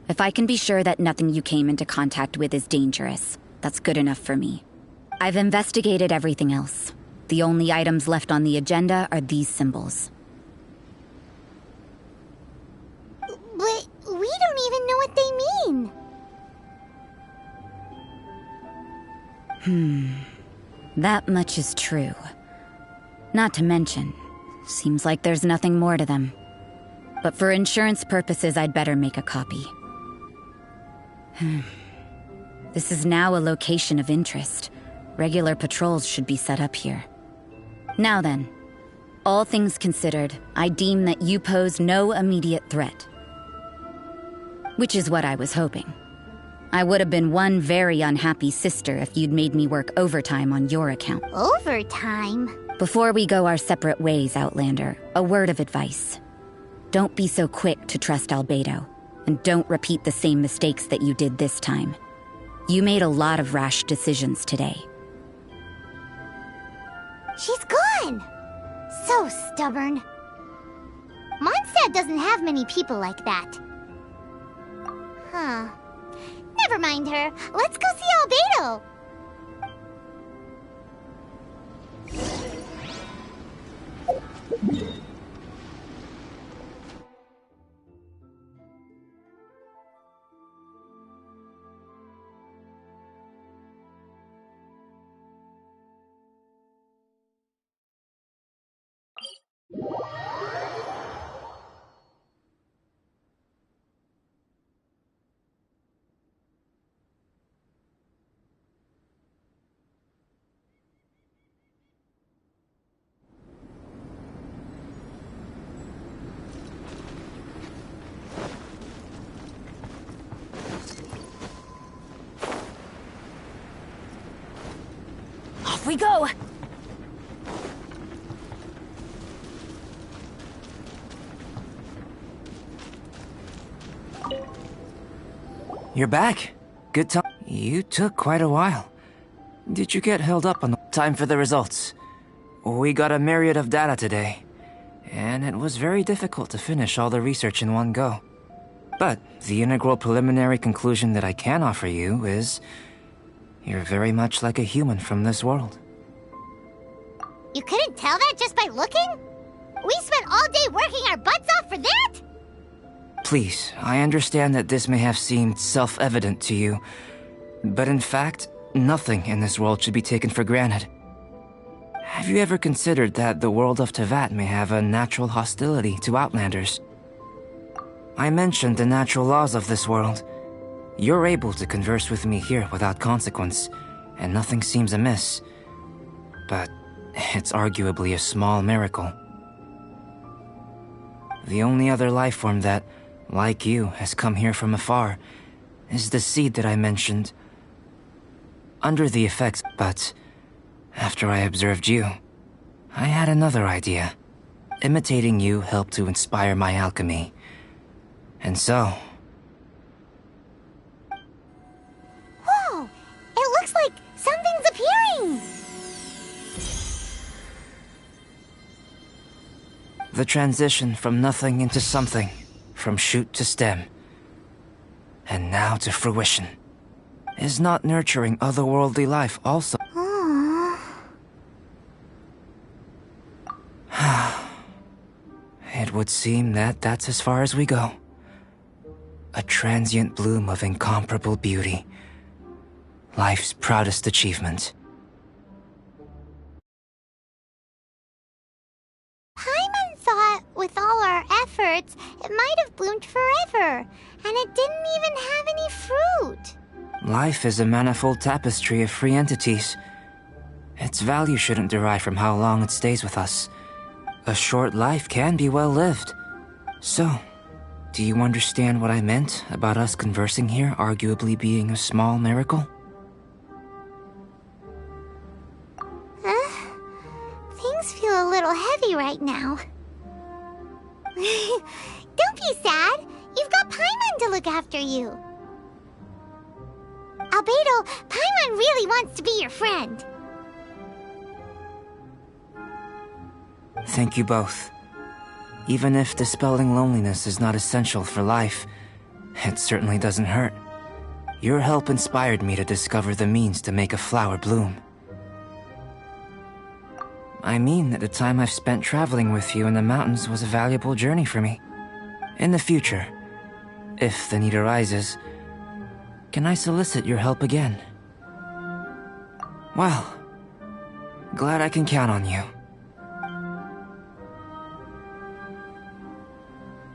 If I can be sure that nothing you came into contact with is dangerous, that's good enough for me. I've investigated everything else. The only items left on the agenda are these symbols.
But we don't even know what they mean.
That much is true. Not to mention, seems like there's nothing more to them. But for insurance purposes, I'd better make a copy. This is now a location of interest. Regular patrols should be set up here. Now then, all things considered, I deem that you pose no immediate threat. Which is what I was hoping. I would have been one very unhappy sister if you'd made me work overtime on your account.
Overtime?
Before we go our separate ways, Outlander, a word of advice. Don't be so quick to trust Albedo, and don't repeat the same mistakes that you did this time. You made a lot of rash decisions today.
She's gone! So stubborn. Mondstadt doesn't have many people like that. Huh. Never mind her. Let's go see Albedo!
Off we go!
You're back. Good time. You took quite a while. Did you get held up on the time for the results? We got a myriad of data today, and it was very difficult to finish all the research in one go. But the integral preliminary conclusion that I can offer you is you're very much like a human from this world.
You couldn't tell that just by looking? We spent all day working our butts off for that?
Please, I understand that this may have seemed self-evident to you, but in fact, nothing in this world should be taken for granted. Have you ever considered that the world of Teyvat may have a natural hostility to Outlanders? I mentioned the natural laws of this world. You're able to converse with me here without consequence, and nothing seems amiss. But it's arguably a small miracle. The only other life form that, like you, has come here from afar is the seed that I mentioned. Under the effects, but after I observed you, I had another idea. Imitating you helped to inspire my alchemy. And so...
Whoa! It looks like something's appearing!
The transition from nothing into something, from shoot to stem, and now to fruition, is not nurturing otherworldly life also. It would seem that that's as far as we go. A transient bloom of incomparable beauty. Life's proudest achievement.
Paimon thought, with all our efforts, it might have bloomed forever, and it didn't even have any fruit.
Life is a manifold tapestry of free entities. Its value shouldn't derive from how long it stays with us. A short life can be well lived. So, do you understand what I meant about us conversing here arguably being a small miracle?
Things feel a little heavy right now. Don't be sad. You've got Paimon to look after you. Albedo, Paimon really wants to be your friend.
Thank you both. Even if dispelling loneliness is not essential for life, it certainly doesn't hurt. Your help inspired me to discover the means to make a flower bloom. I mean that the time I've spent traveling with you in the mountains was a valuable journey for me. In the future, if the need arises, can I solicit your help again? Well, Glad I can count on you.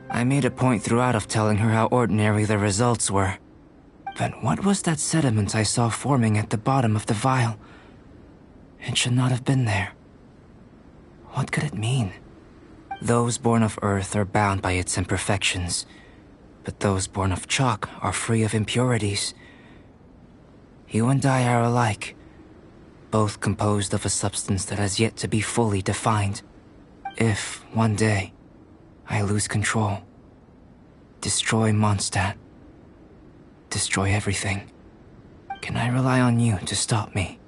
I made a point throughout of telling her how ordinary the results were. But what was that sediment I saw forming at the bottom of the vial? It should not have been there. What could it mean? Those born of Earth are bound by its imperfections, but those born of chalk are free of impurities. You and I are alike, both composed of a substance that has yet to be fully defined. If, one day, I lose control, destroy Mondstadt, destroy everything, can I rely on you to stop me?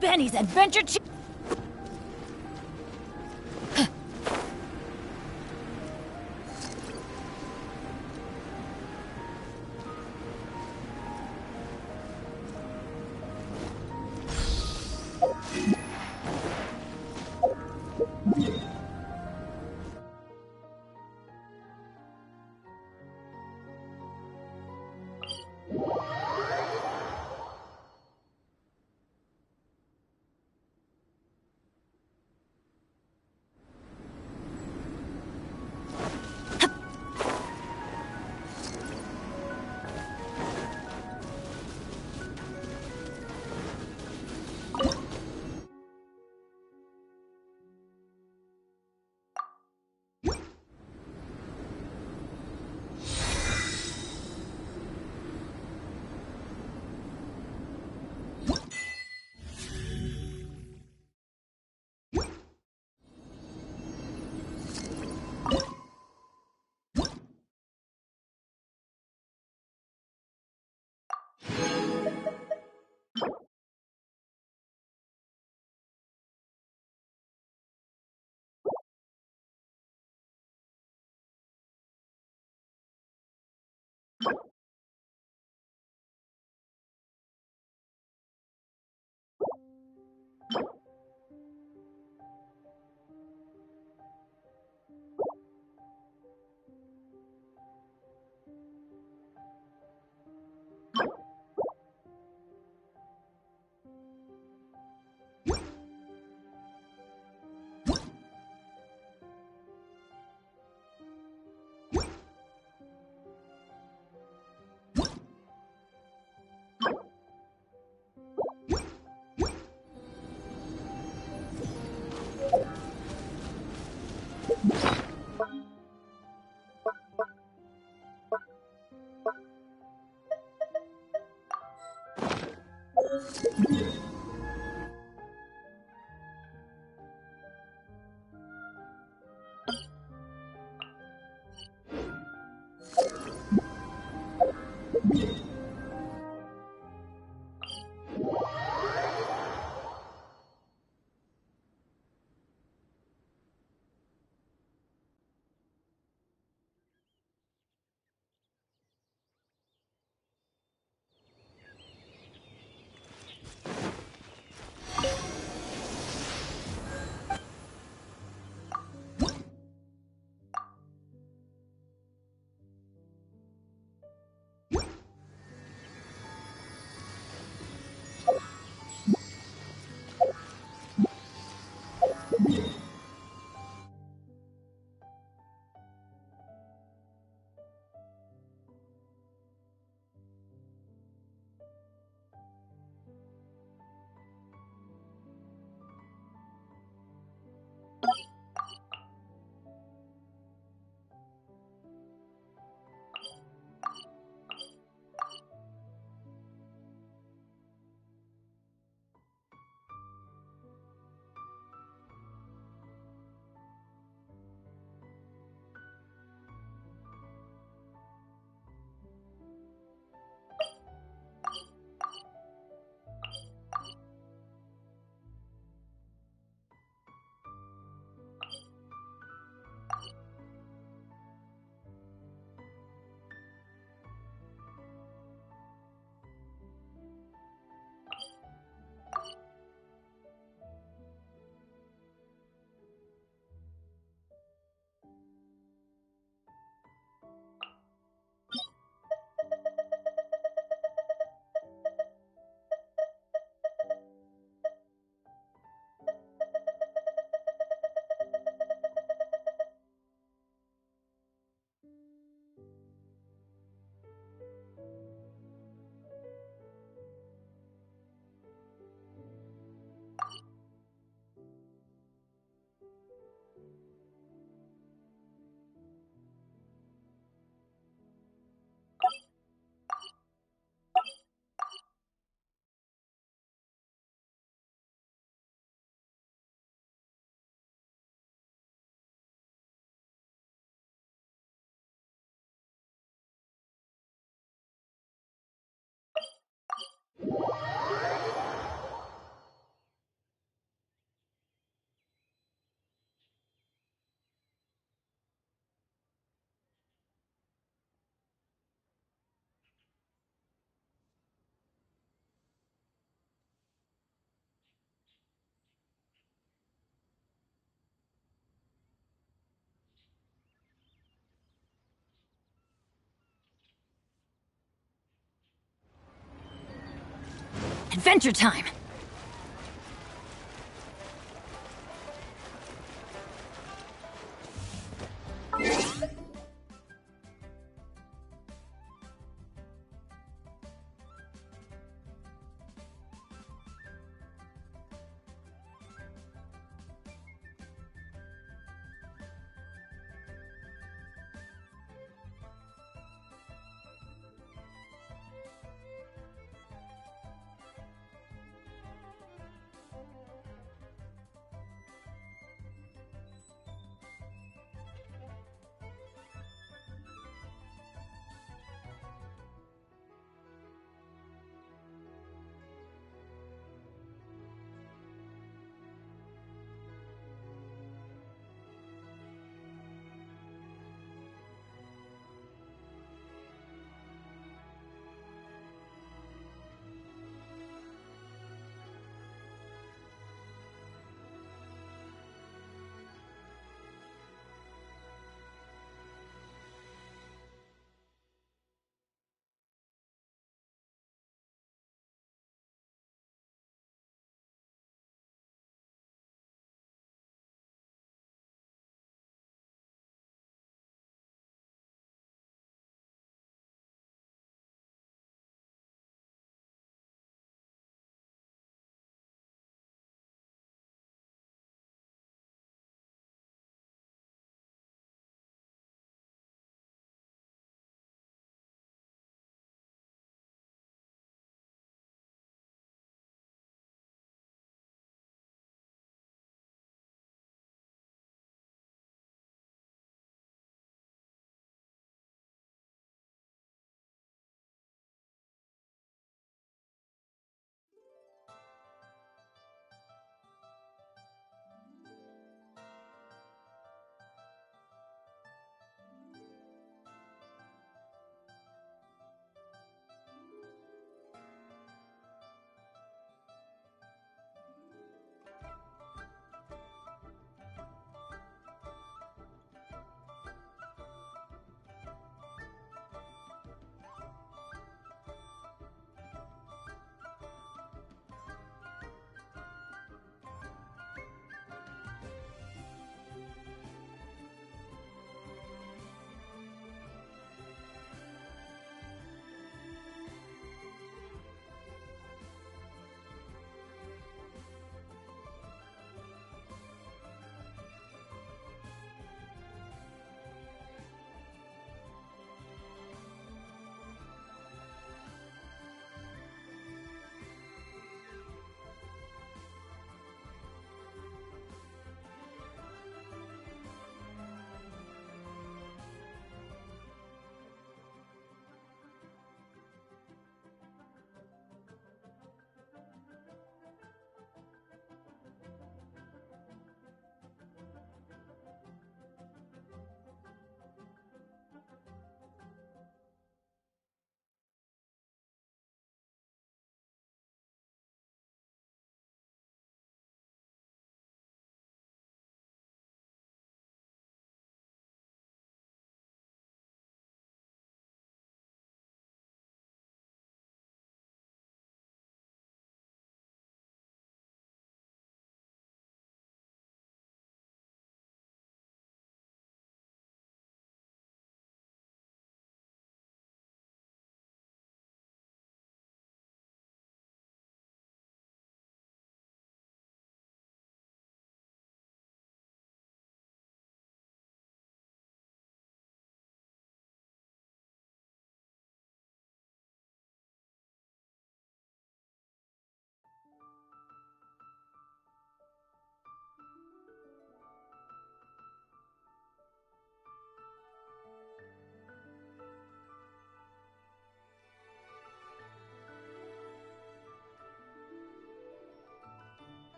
Benny's Adventure Adventure time!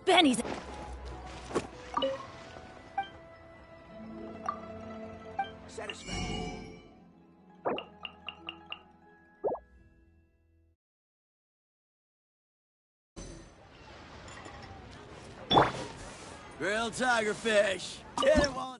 Benny's...
Grilled tigerfish. Get it while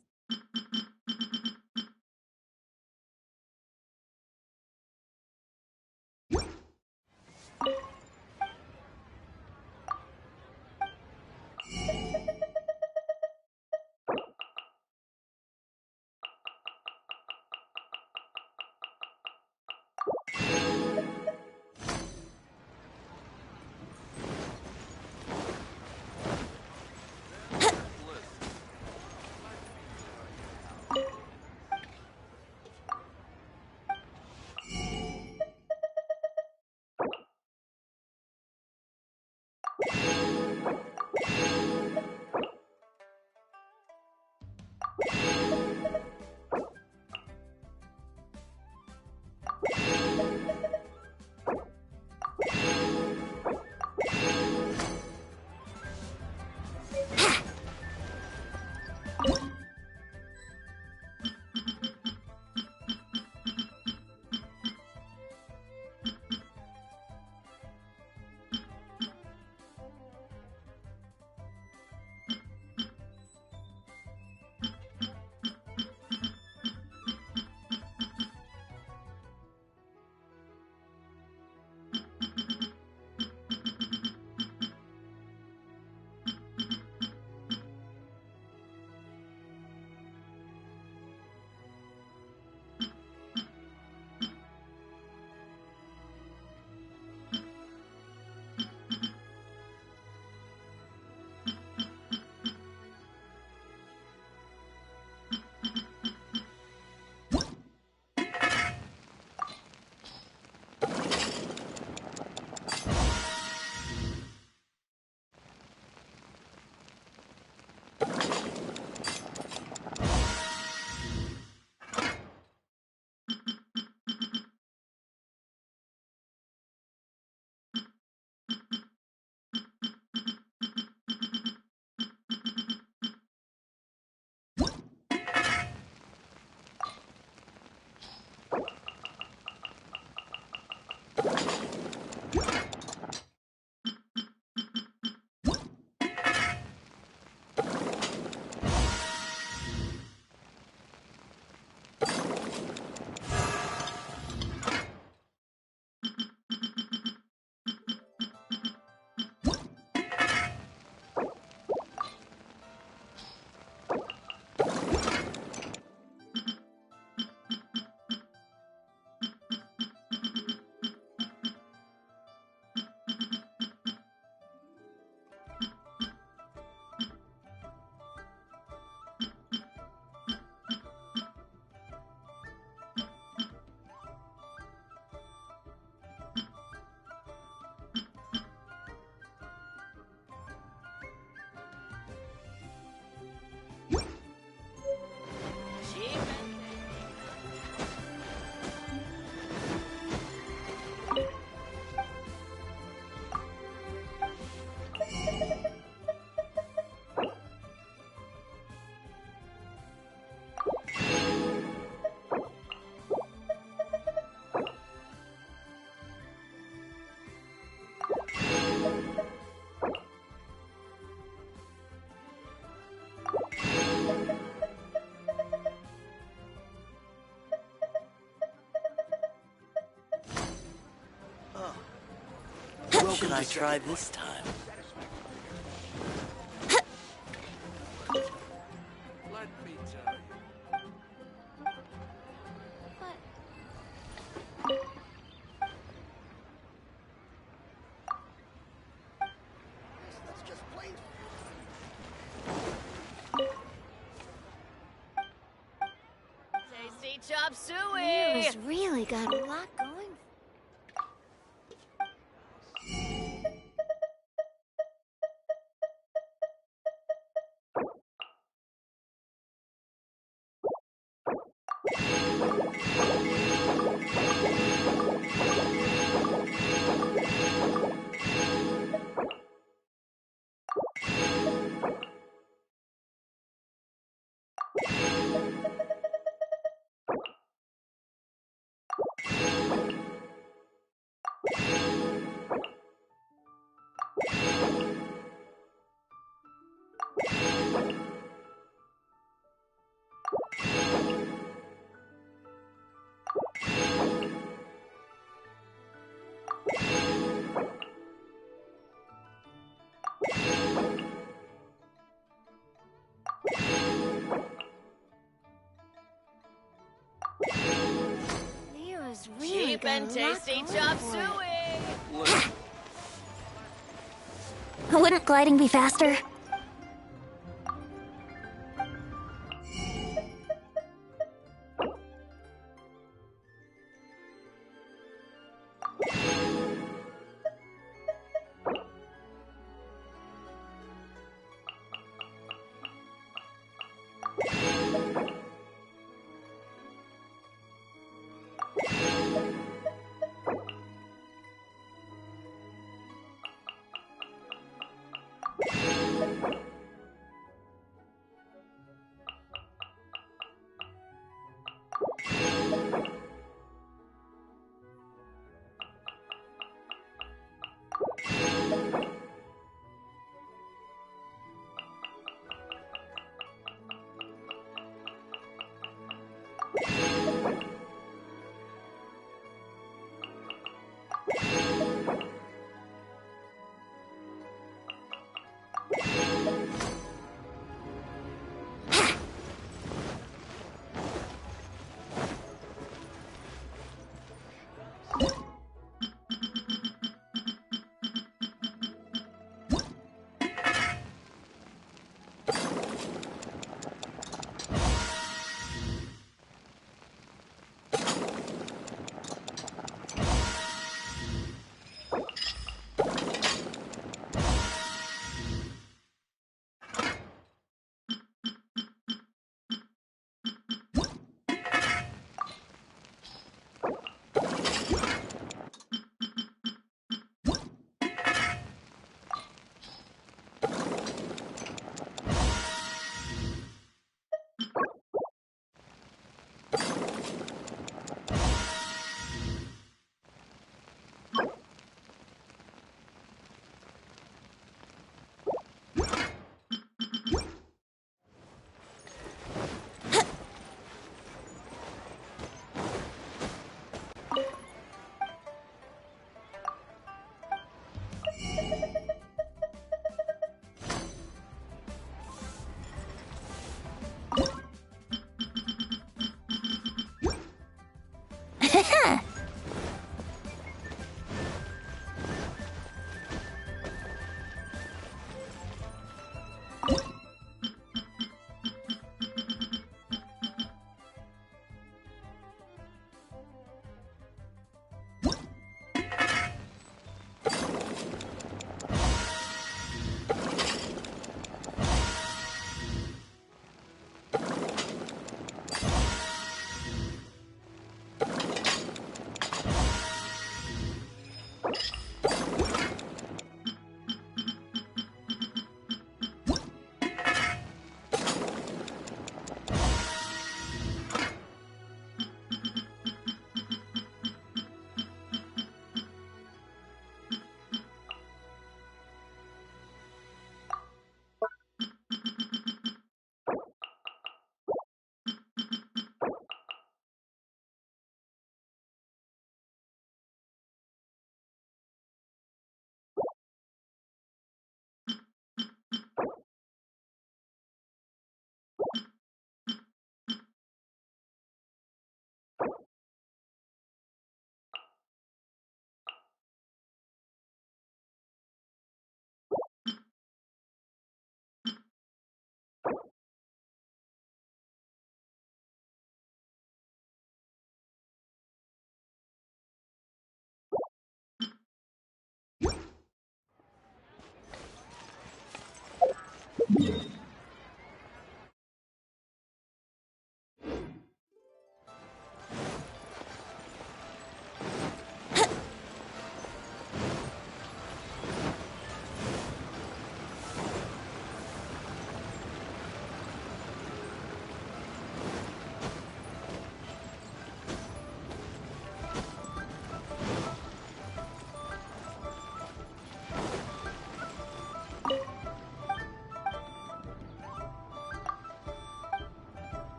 What should I try this time?
Let me tell you.
That's just plain.
Tasty chop suey!
Mira's really got a lot going.
cheap and tasty chop suey! Wouldn't gliding be faster?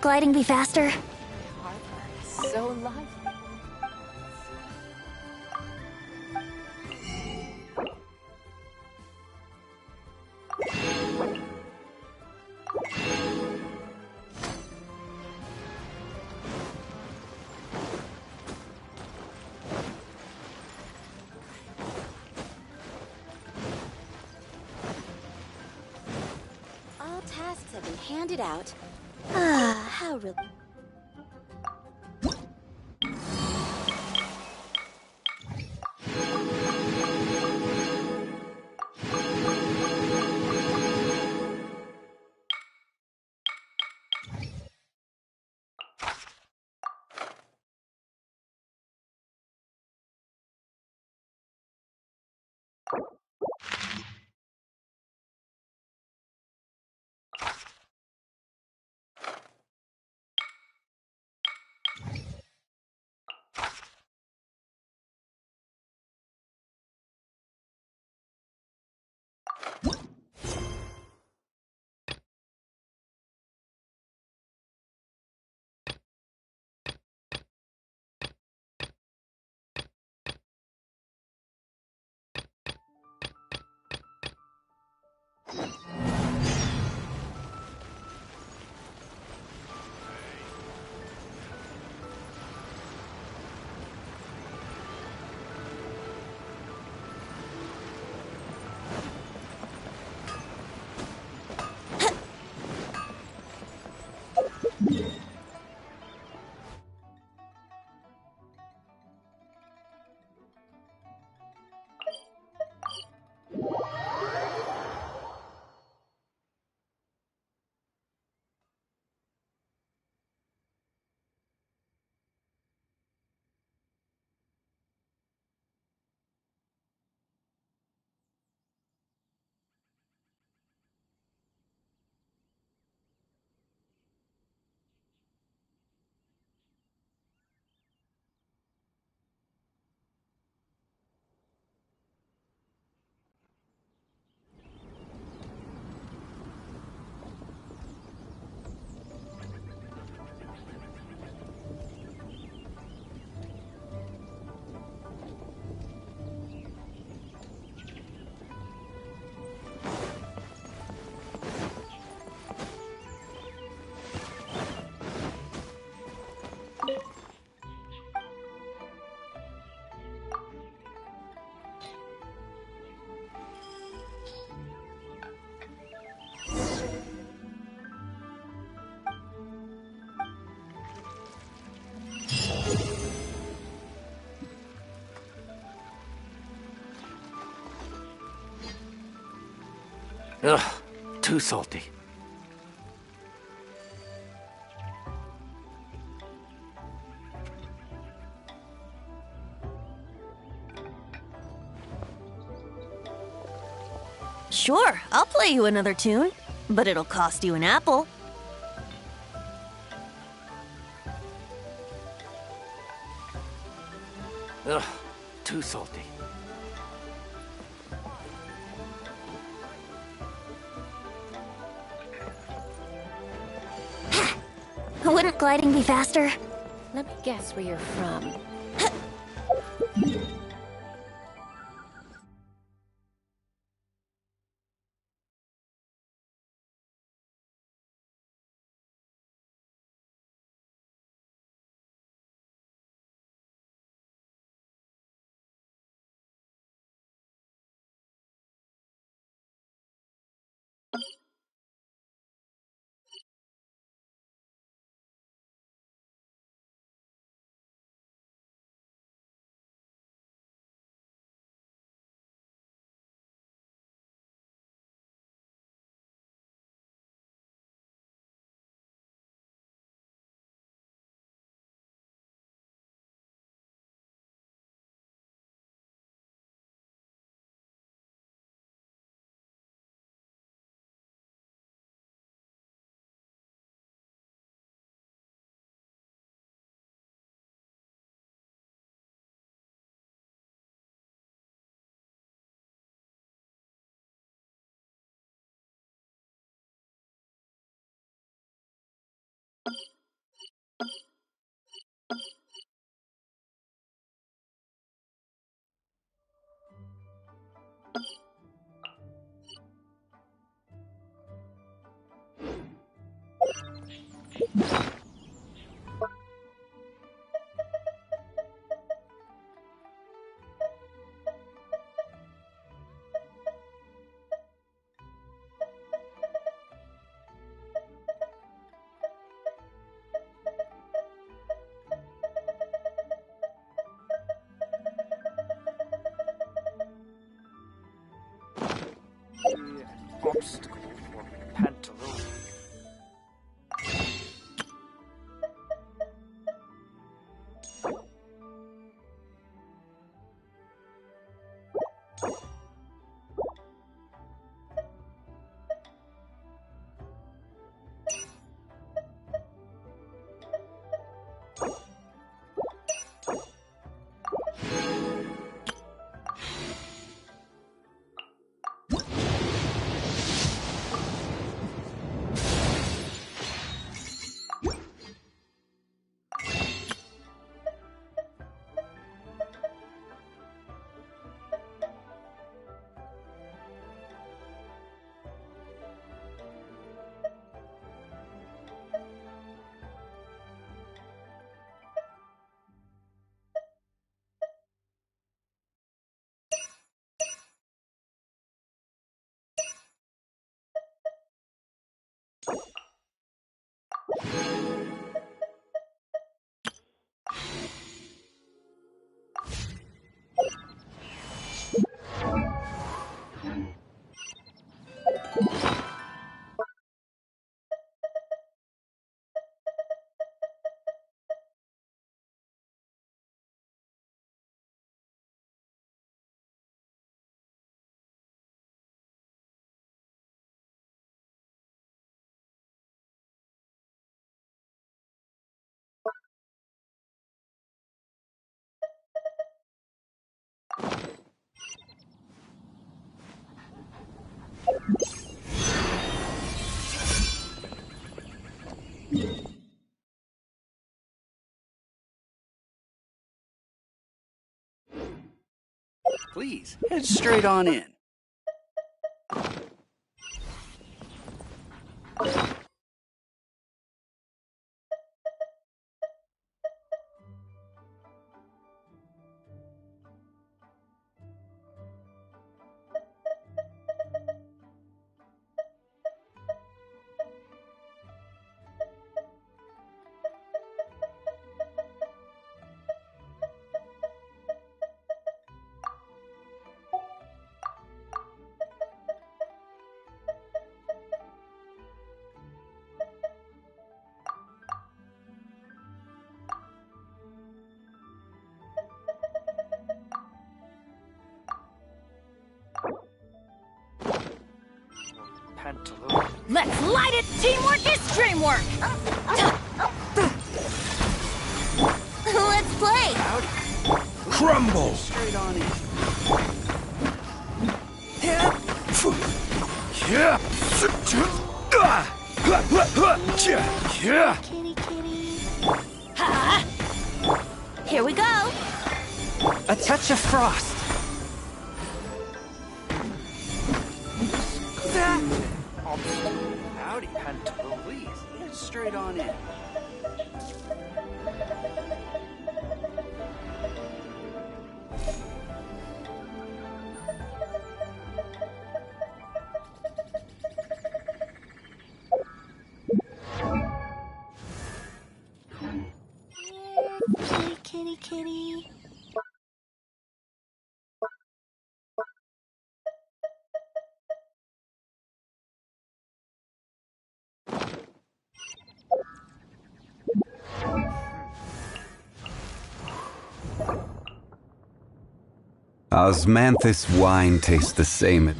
gliding be faster?
So lively.
All tasks have been handed out. Ah, how real.
Ugh, too salty.
Sure, I'll play you another tune, but it'll cost you an apple.
Ugh, too salty.
Wouldn't gliding be faster?
Let me guess where you're from.
Obstacle or pantaloon.
Please, head straight on in.
Pantaloon.
Let's light it! Teamwork is dreamwork! Let's play!
Crumble!
Straight on in.
Yeah.
Kitty, kitty.
Ha! Here we go!
A touch of frost.
Obstacle.
Howdy, pantaloon. Please, head straight on in.
Kitty, kitty, kitty.
Osmanthus wine tastes the same.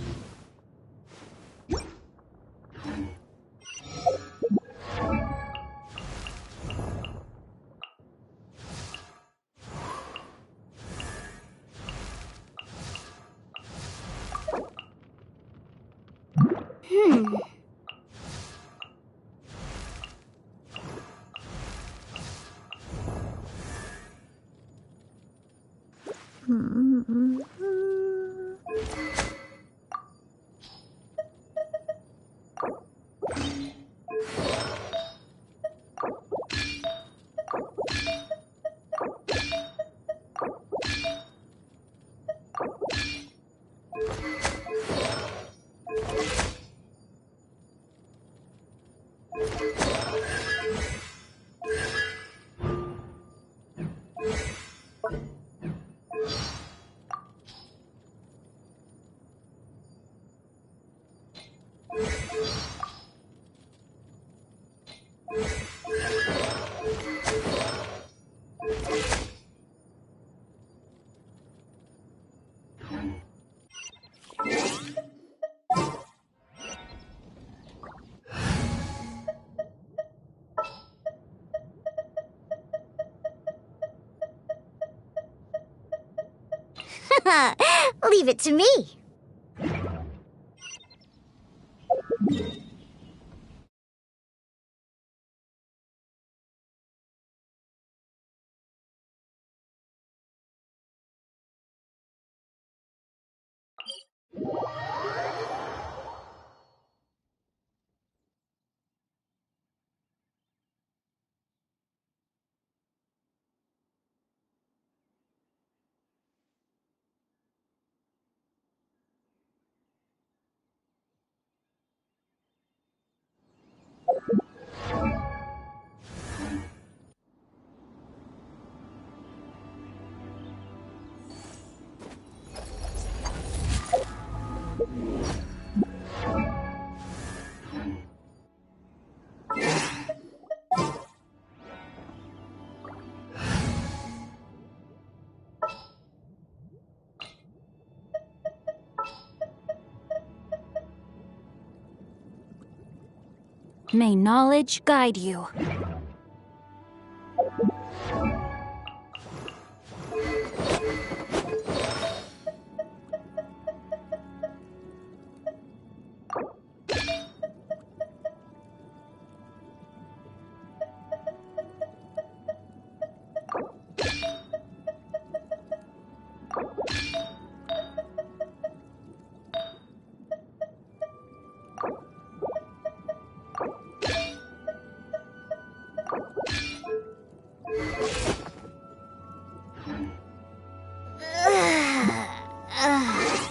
Leave it to me.
May knowledge guide you.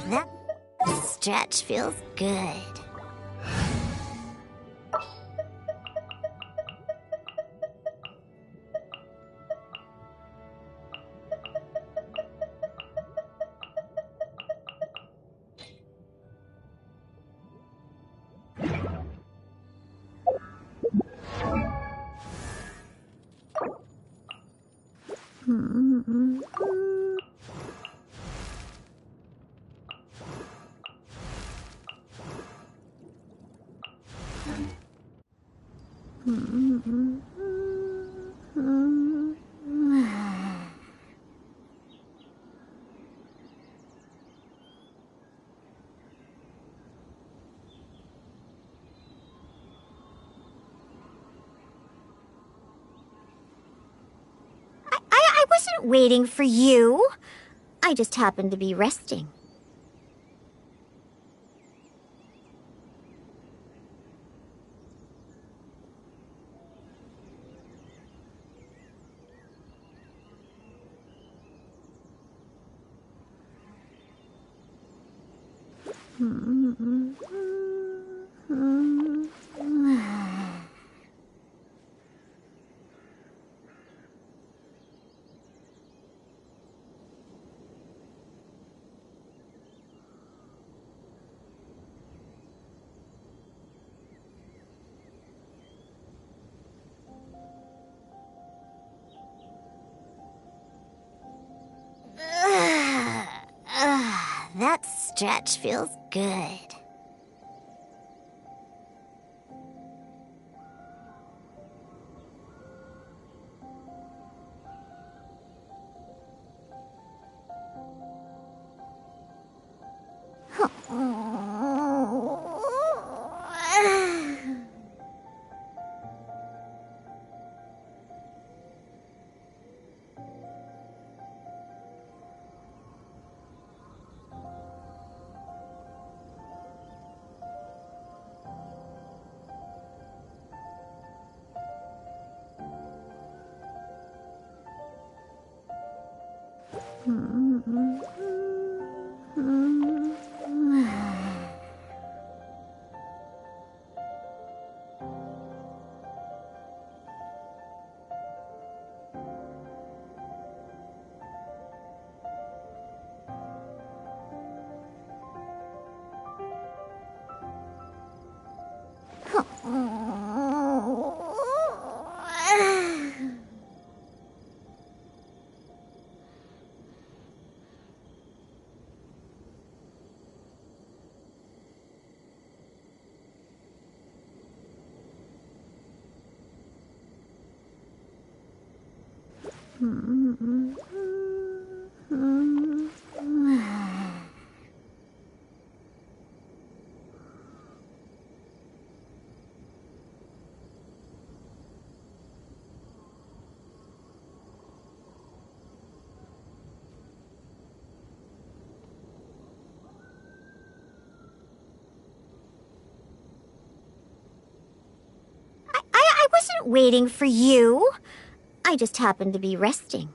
That stretch feels good. I wasn't waiting for you. I just happened to be resting. That stretch feels good. I wasn't waiting for you. I just happened to be resting.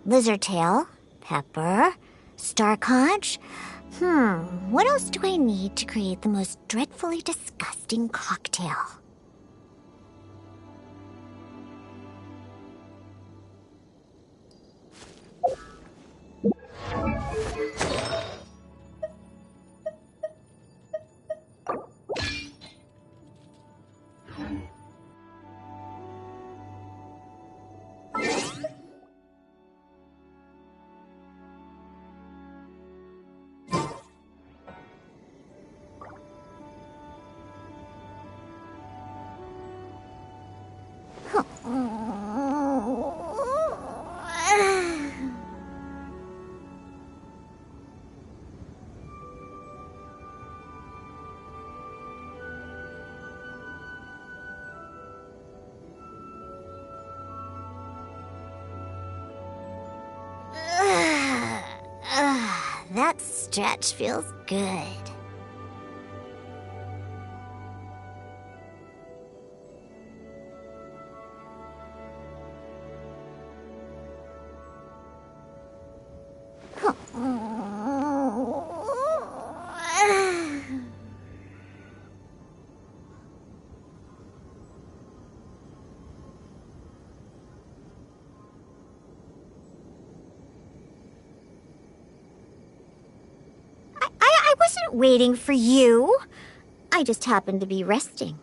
Lizardtail, Pepper, Starconch. What else do I need to create the most dreadfully disgusting cocktail? That stretch feels good. I wasn't waiting for you. I just happened to be resting.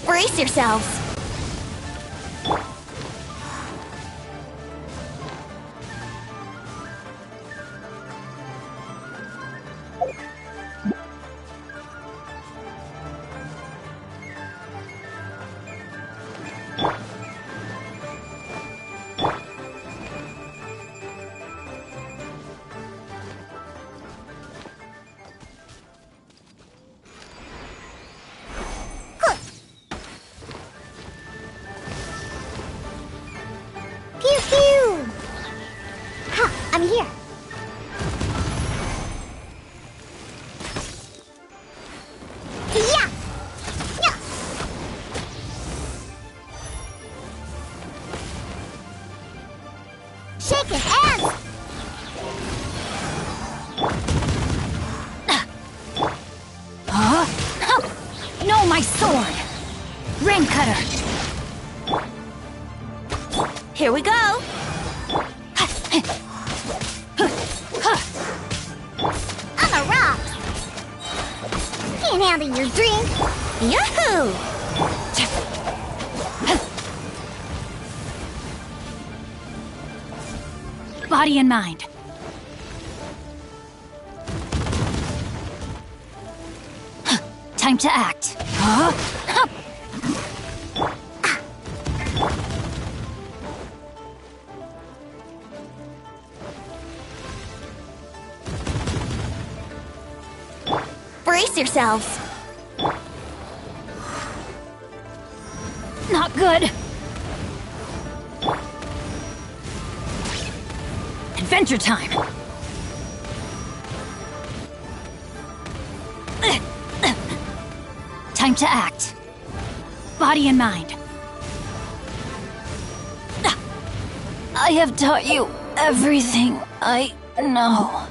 Brace yourselves!
Pew pew! Ha! I'm here! Yeah! Yeah! Shaking hands!
Huh? No, my sword! Rain cutter! Here we go!
I'm a rock! Can't handle your drink!
Yahoo! Body and mind. Time to act. Huh?
Brace yourselves!
Not good. Adventure time. Time to act. Body and mind. I have taught you everything I know.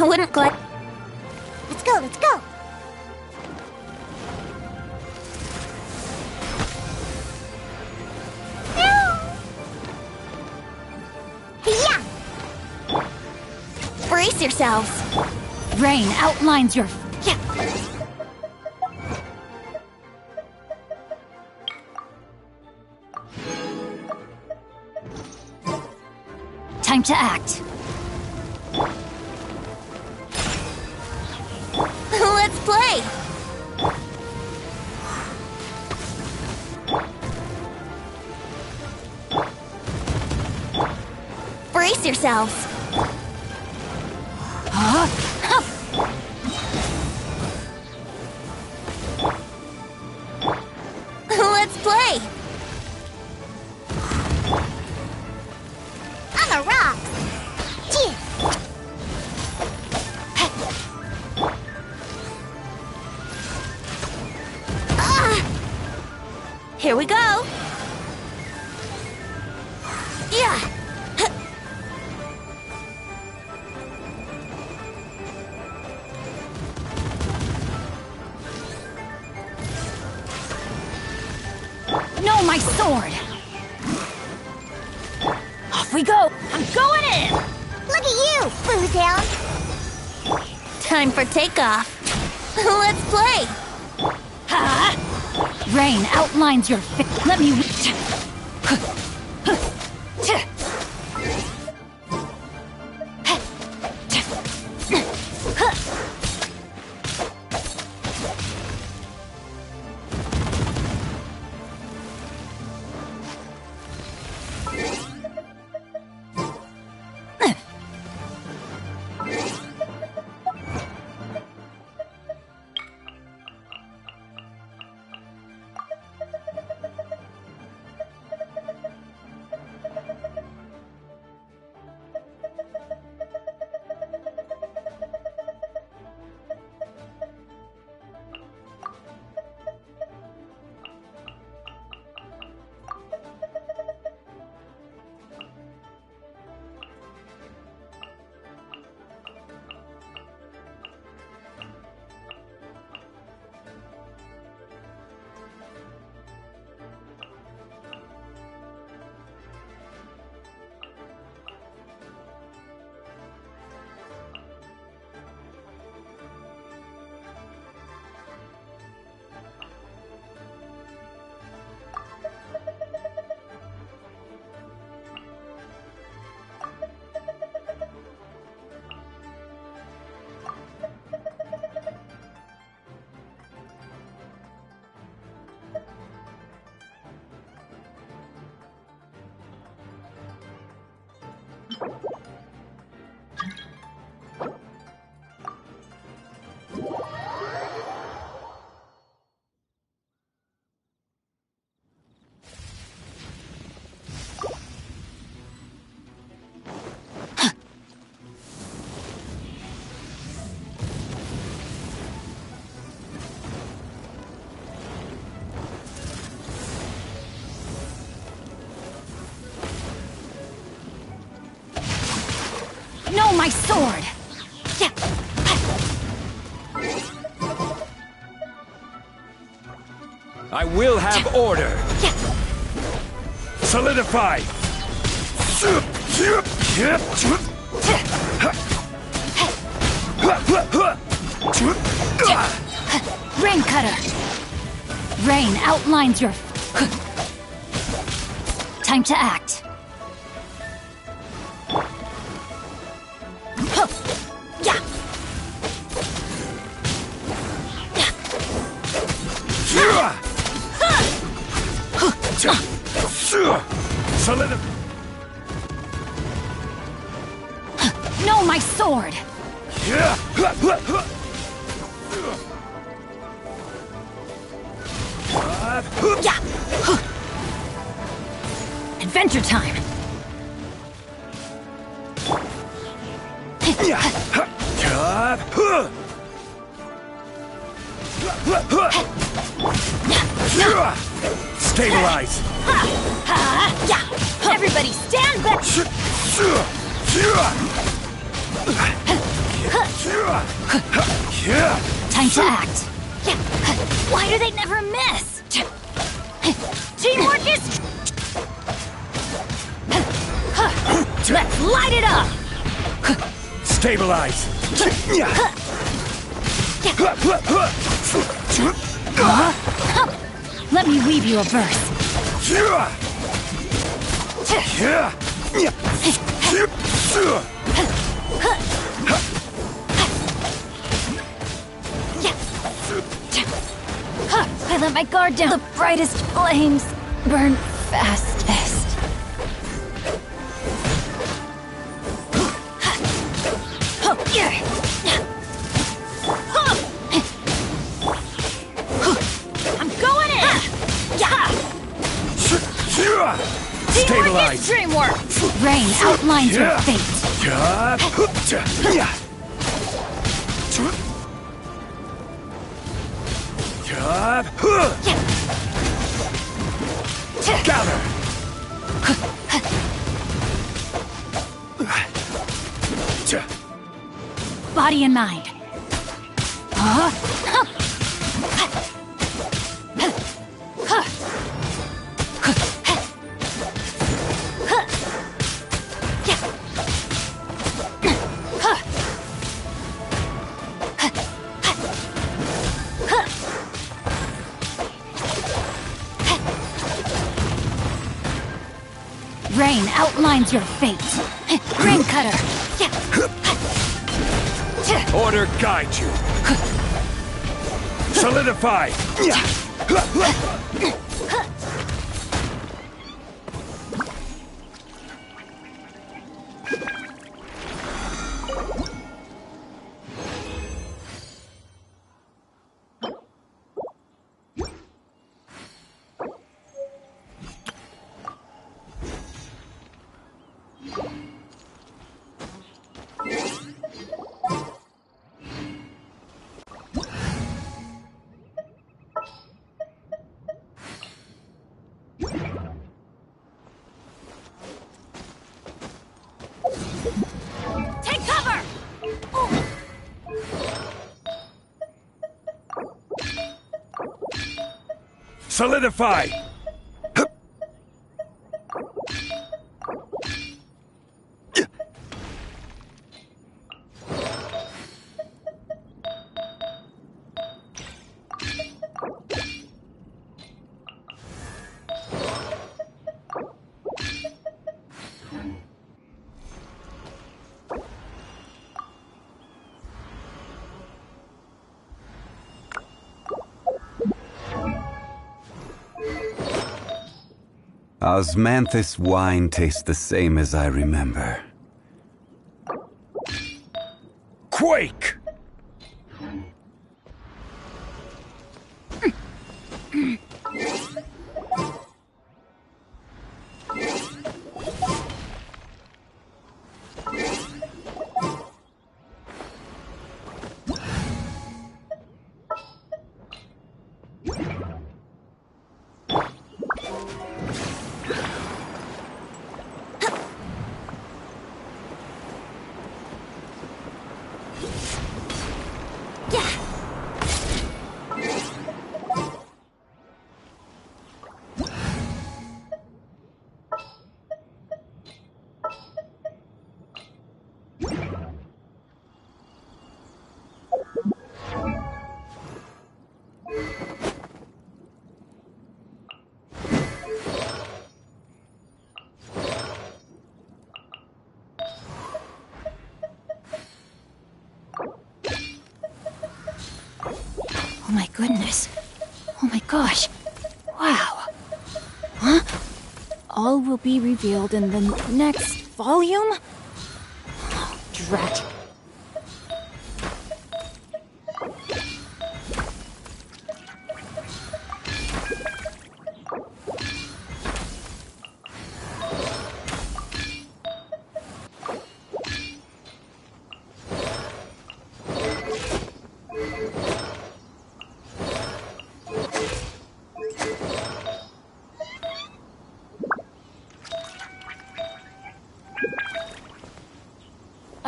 I wouldn't glad.
Let's go, let's go! Yeah!
Brace yourselves. Rain outlines your... Yeah. Time to act. Let's play! Brace yourselves. Let's play!
On the rocks! Gee.
Here we go! Yeah! No, my sword! Off we go! I'm going in!
Look at you, Bootown!
Time for takeoff. Let's play! Ha! Rain outlines your Let me... No, my sword! Yeah.
I will have order.
Yeah.
Solidify.
Rain cutter. Rain outlines your... Time to act. Yeah.
Solidify.
No, my sword!
Yeah.
Adventure time!
Stabilize!
Everybody stand back! Time to act. Why do they never miss? Teamwork is... Let's light it up!
Stabilize!
Let me weave you a verse. I let my guard down. The brightest flames burn fastest. I'm going in! Teamwork is dreamwork! Rain outlines your fate.
Gather!
Body and mind. Rain outlines your fate. Rain cutter.
Order guide you. Solidify.
Take cover!
Solidify.
Osmanthus wine tastes the same as I remember.
Quake!
Oh my goodness. Oh my gosh. Wow. Huh? All will be revealed in the next volume? Oh, drat.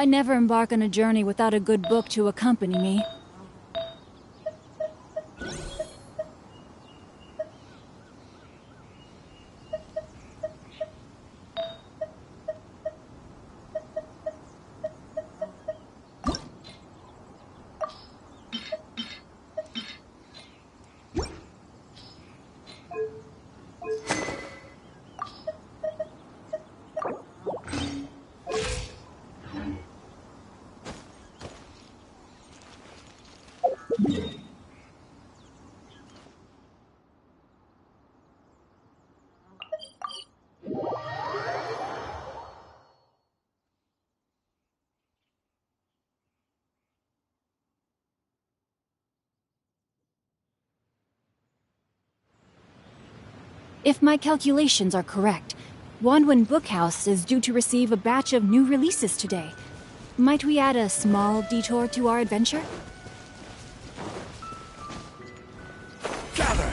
I never embark on a journey without a good book to accompany me. If my calculations are correct, Wanwen Bookhouse is due to receive a batch of new releases today. Might we add a small detour to our adventure?
Gather!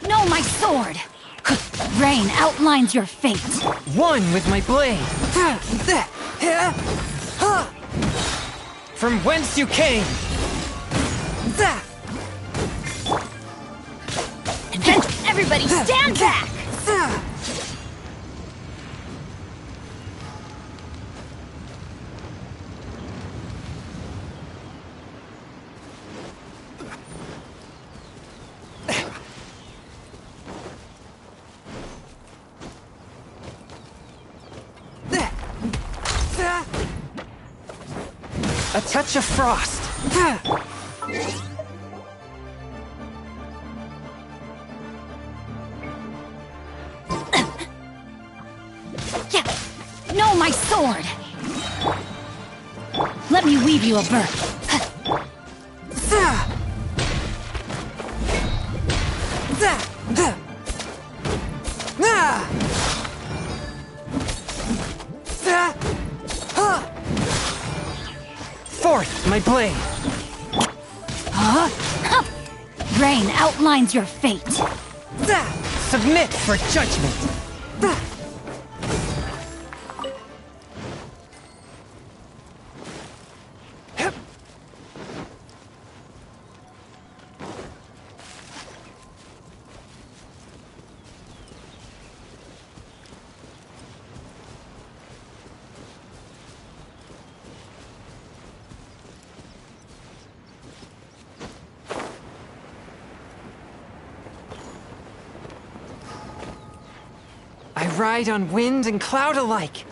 No, my sword! Rain outlines your fate.
One with my blade. From whence you came.
Everybody stand back!
A touch of frost.
No, my sword! Let me weave you a berth.
Forth, my blade.
Rain outlines your fate.
Submit for judgment. I ride on wind and cloud alike.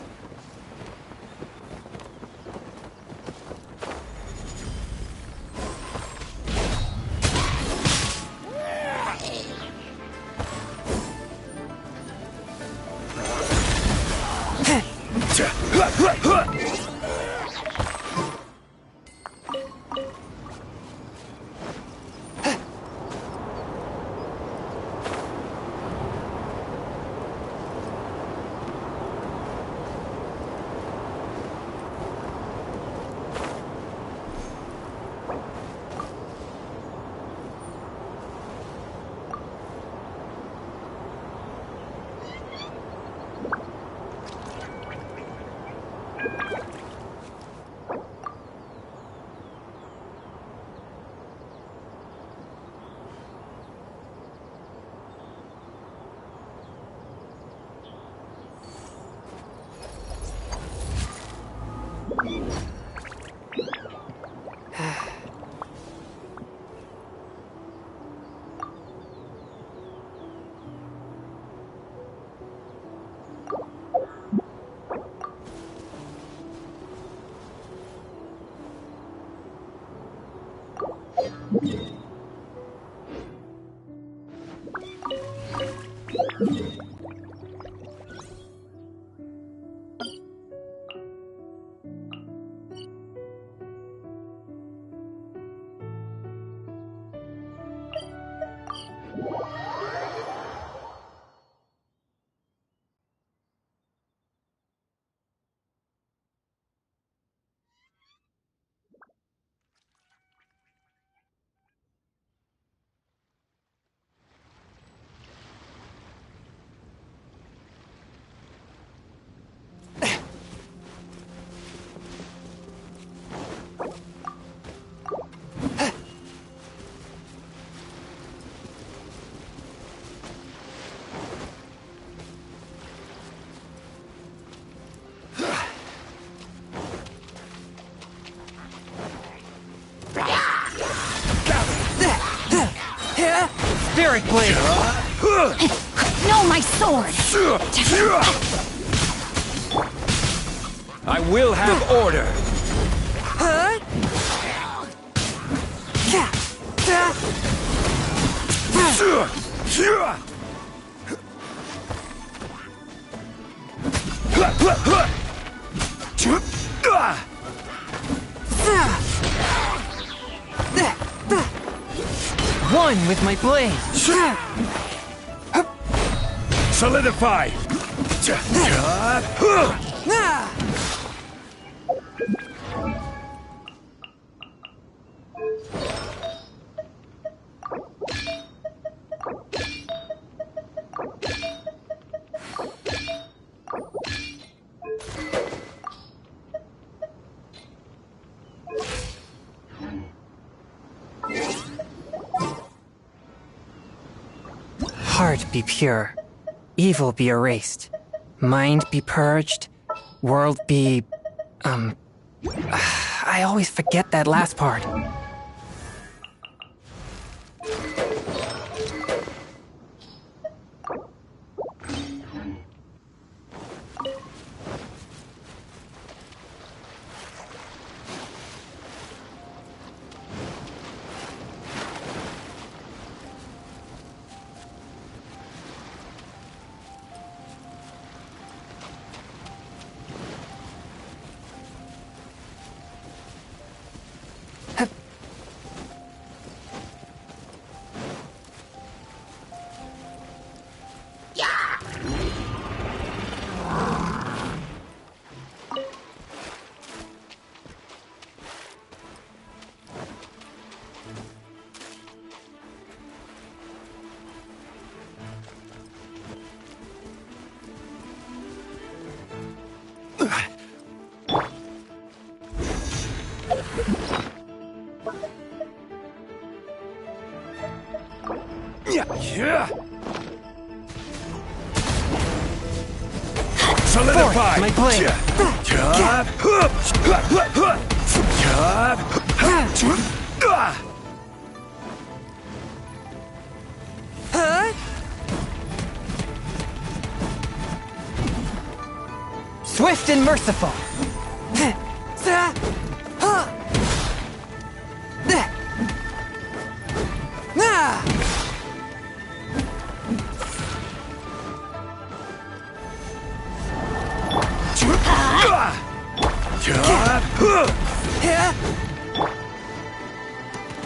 Spirit Blade!
No, my sword!
I will have order.
One with my blade!
Solidify!
Heart be pure, evil be erased, mind be purged, world be... I always forget that last part.
Solidify!
My blade! Swift and merciful!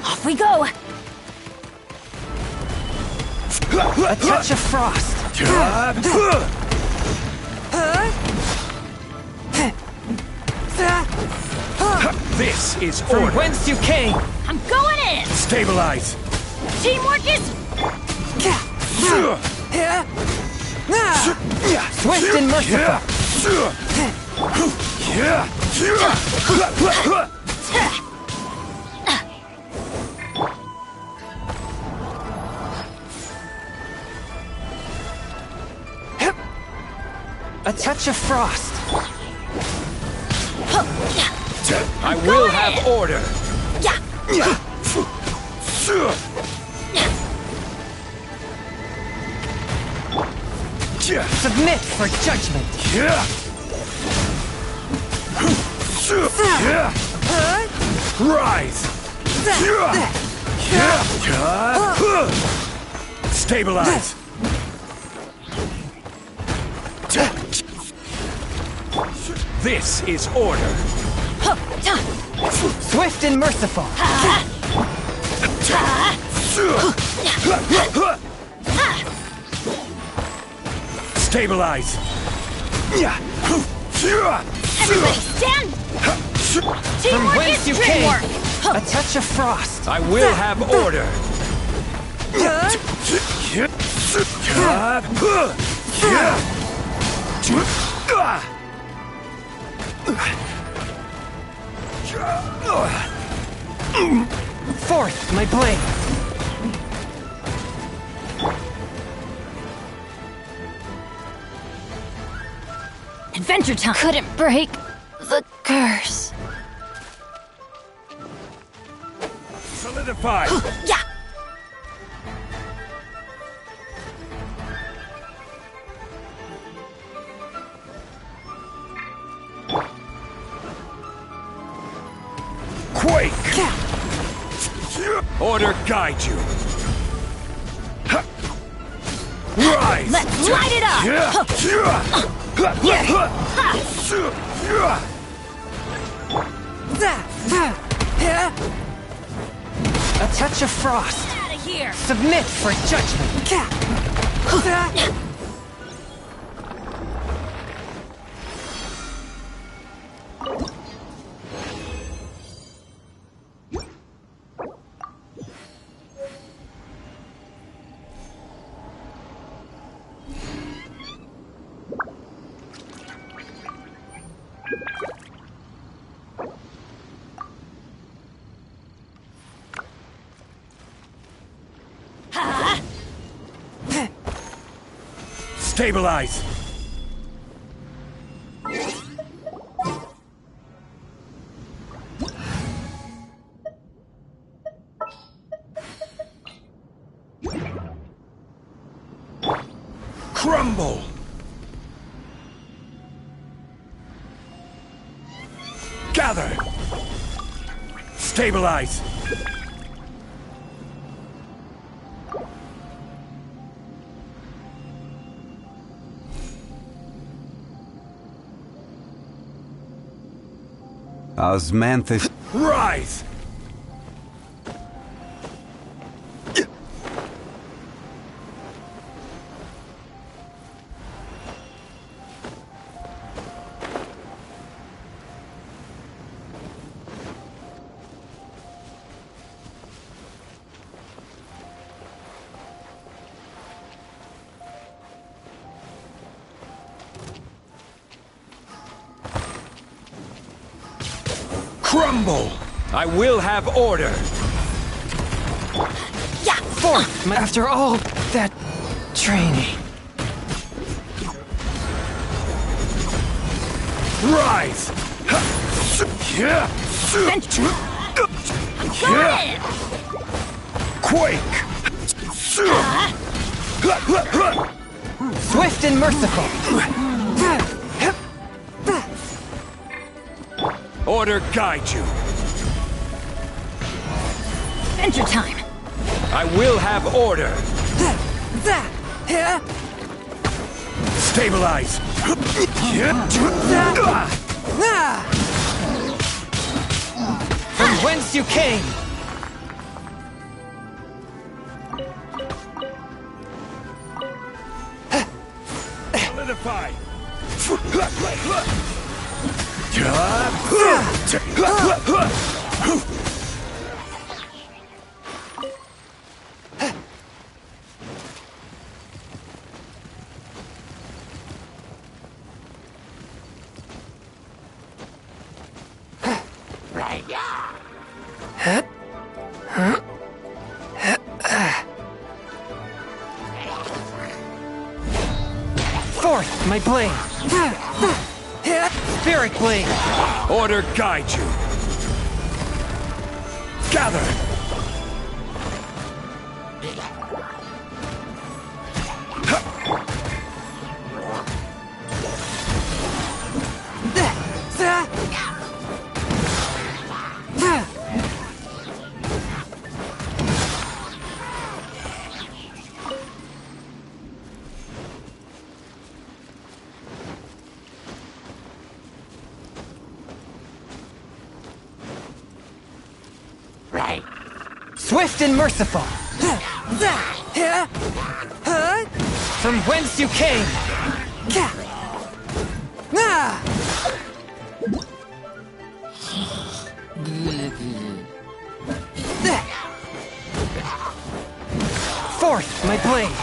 Off we go!
A touch of frost!
This is
From
order.
whence you came!
I'm going in!
Stabilize.
Teamwork is...
Swift and merciful! A touch of frost!
I will have order.
Submit for judgment!
Rise. Stabilize. This is order.
Swift and merciful!
Stabilize.
Everybody stand!
From
Teamwork
whence
is
you came!
teamwork!
A touch of frost!
I will have order.
Forth, my blade!
Adventure time! Couldn't break the curse.
Solidify.
Yeah!
Quake! Order guide you. Rise!
Let's light it up!
A touch of frost.
Out of here!
Submit for judgment.
Stabilize! Crumble! Gather! Stabilize!
Osmanthus.
Rise! Crumble! I will have order!
Yeah! After all that training.
Rise! Quake!
Swift and merciful.
Order guide you.
Adventure time!
I will have order. Stabilize.
From whence you came.
Solidify.
Forth, my blade. Spirit blade.
Order guide you. Gather.
Swift and merciful. From whence you came. Forth, my blade.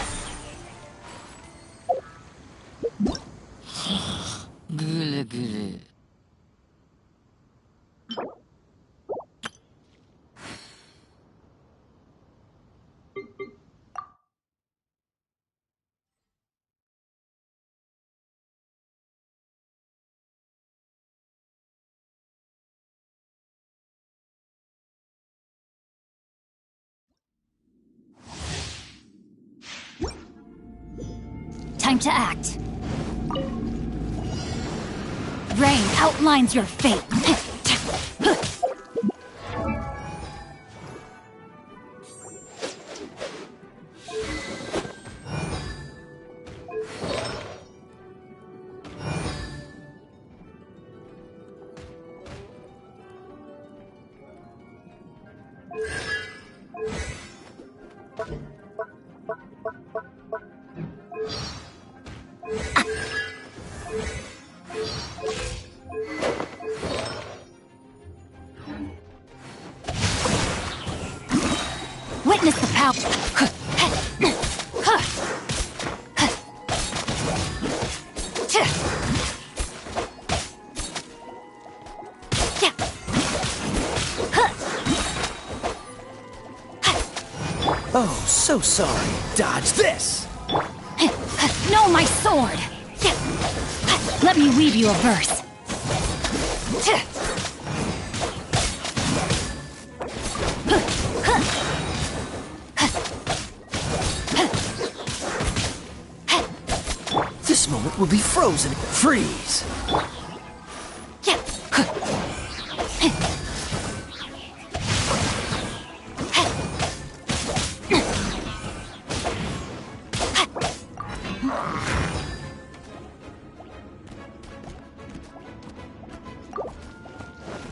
Time to act. Rain outlines your fate. Witness the power.
Oh, so sorry. Dodge this!
No, my sword! Let me weave you a verse.
This moment will be frozen. Freeze!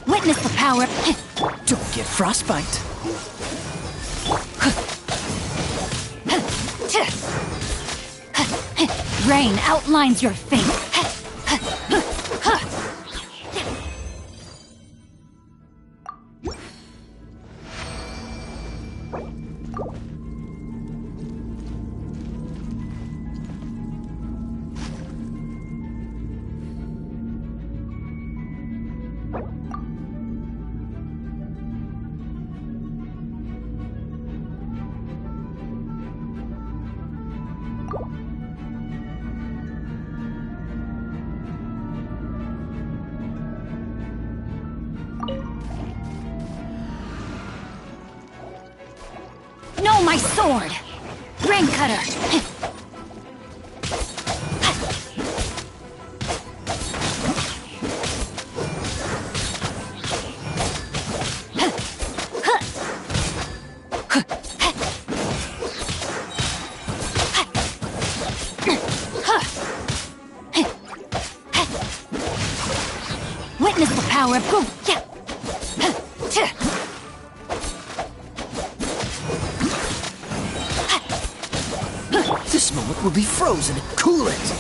Witness the power.
Don't get frostbite.
Rain outlines your fate. No, my sword! Rain cutter! Witness the power of Goo.
This moment will be frozen. Cool it!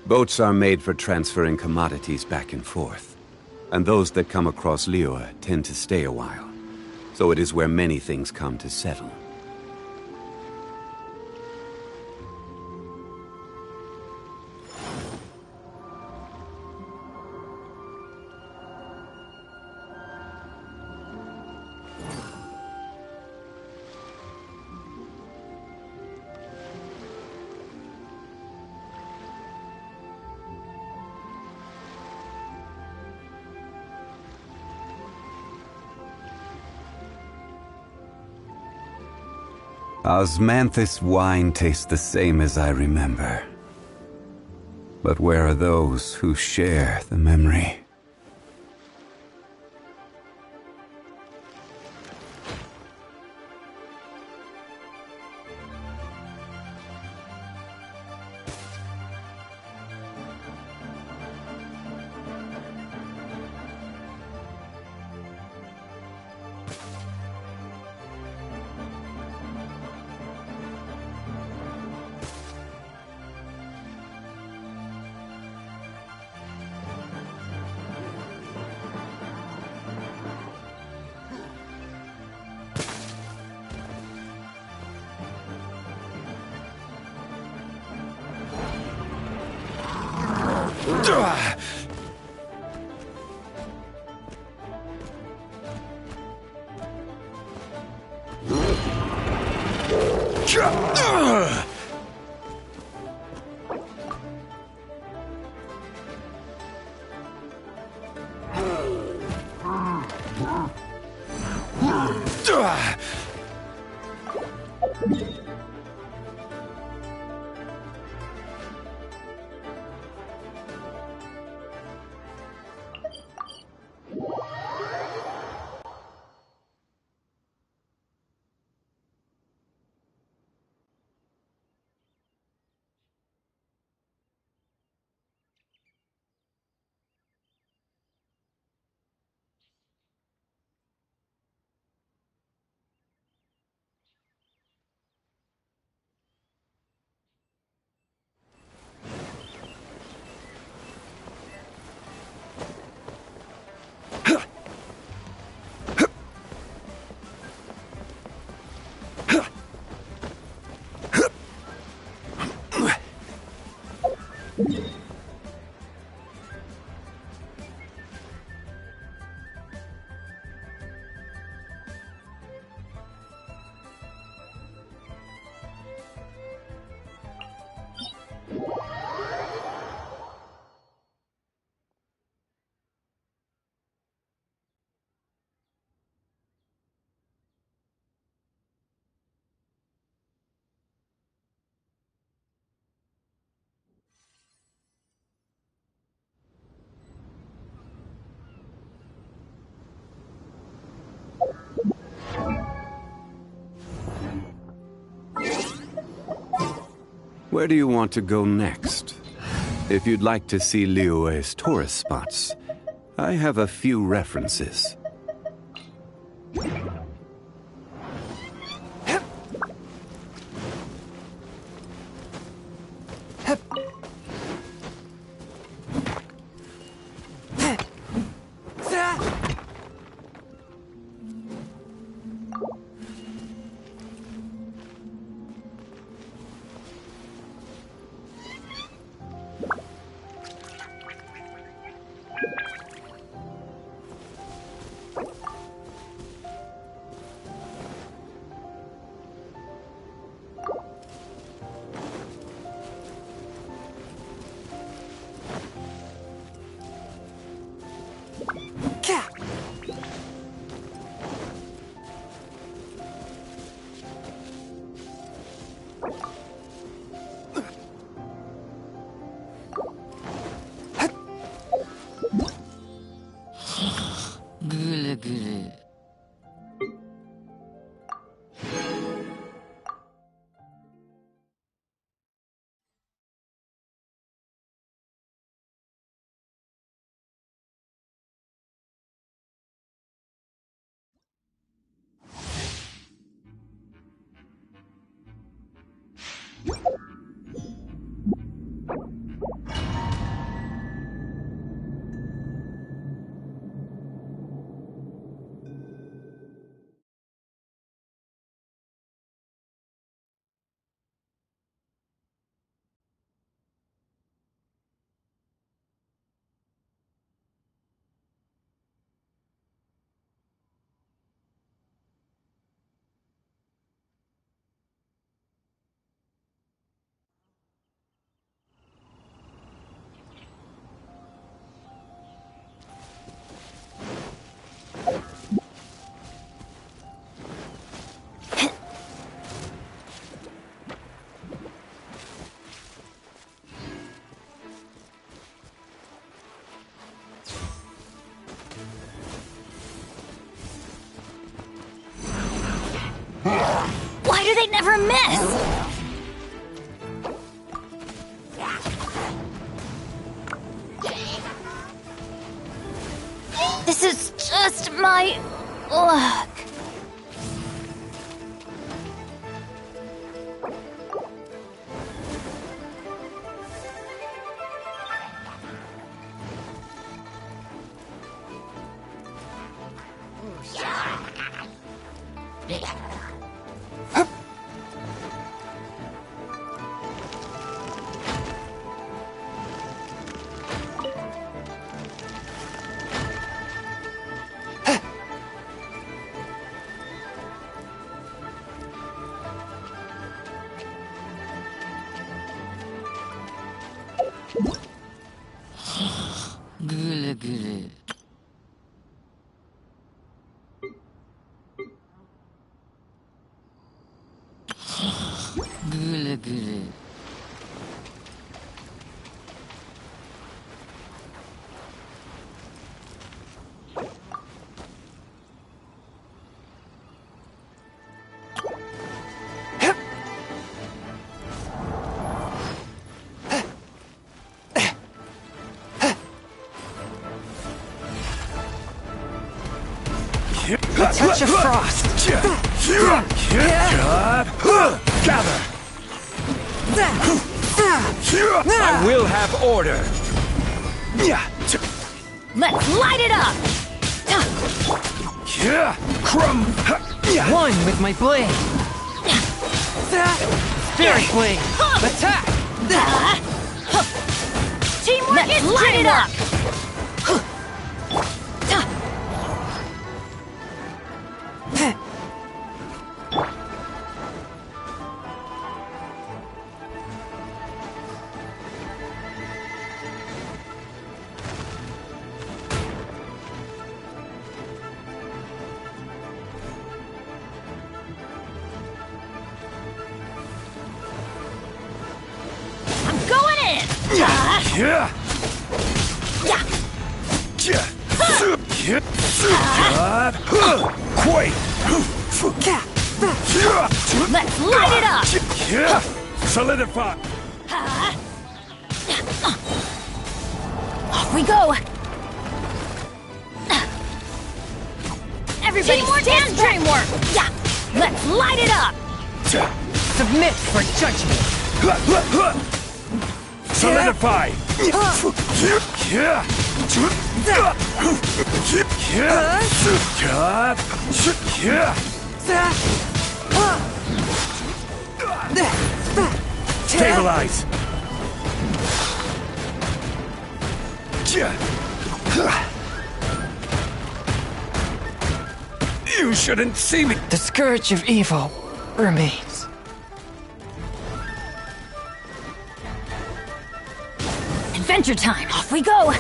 Boats are made for transferring commodities back and forth. And those that come across Liyue tend to stay a while. So it is where many things come to settle. Osmanthus wine tastes the same as I remember. But where are those who share the memory? Where do you want to go next? If you'd like to see Liyue's tourist spots, I have a few references.
Why do they never miss? This is just my luck.
A touch of frost.
Gather! I will have order!
Let's light it up!
Crumb!
One with my blade. Spirit blade. Attack!
Teamwork Let's is light it up! Let's light it up!
Solidify!
Off we go! Everybody stand framework! Let's light it up!
Submit for judgment!
Solidify! Stabilize! You shouldn't see me!
The scourge of evil remains.
Adventure time! Off we go!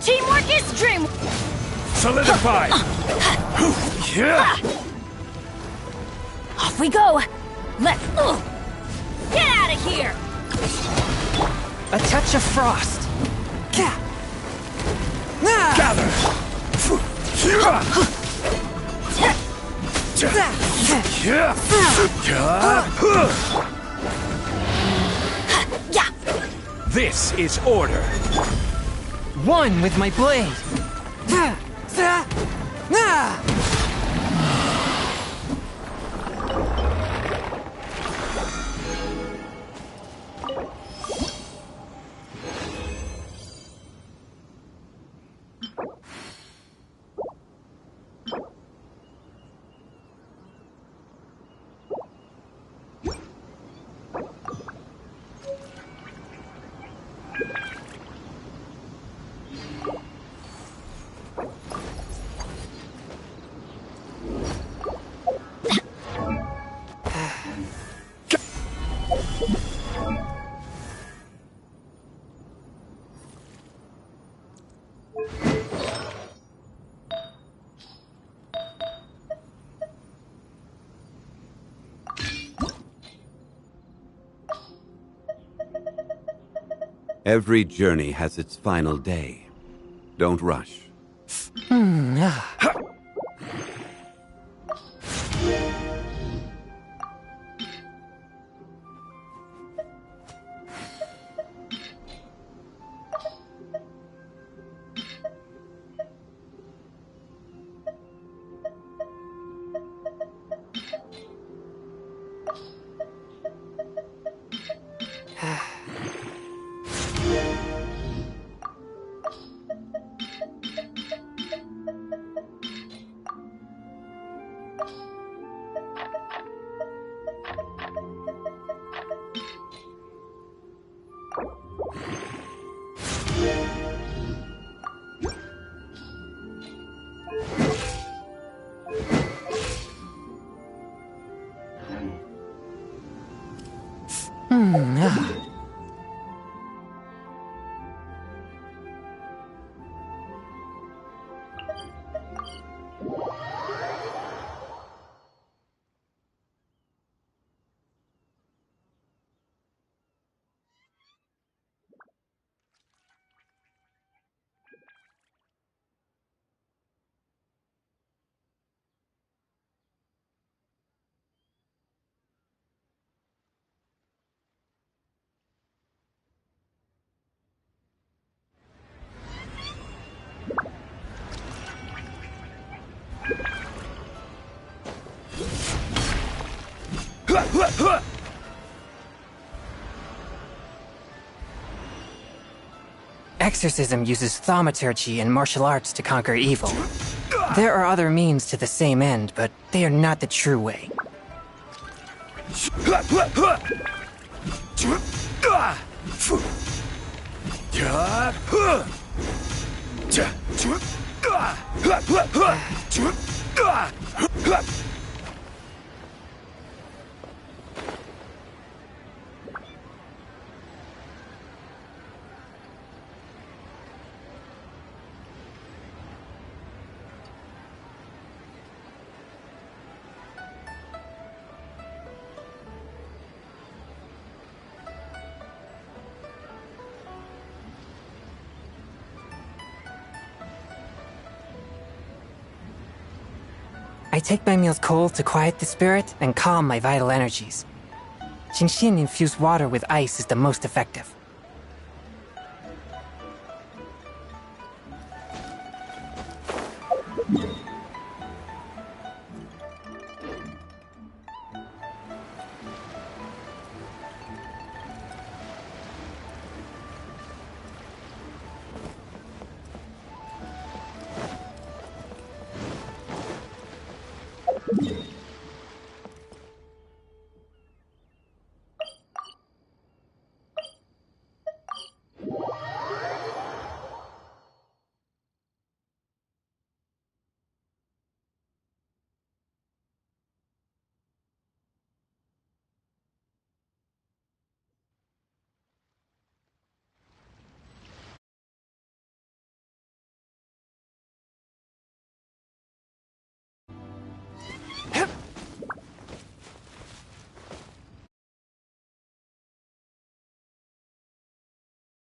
Teamwork is dream!
Solidify!
Off we go! Let's... get out of here!
A touch of frost.
Gather! This is order.
One with my blade.
Every journey has its final day. Don't rush.
Exorcism uses thaumaturgy and martial arts to conquer evil. There are other means to the same end, but they are not the true way. I take my meals cold to quiet the spirit and calm my vital energies. Genshin infused water with ice is the most effective.
You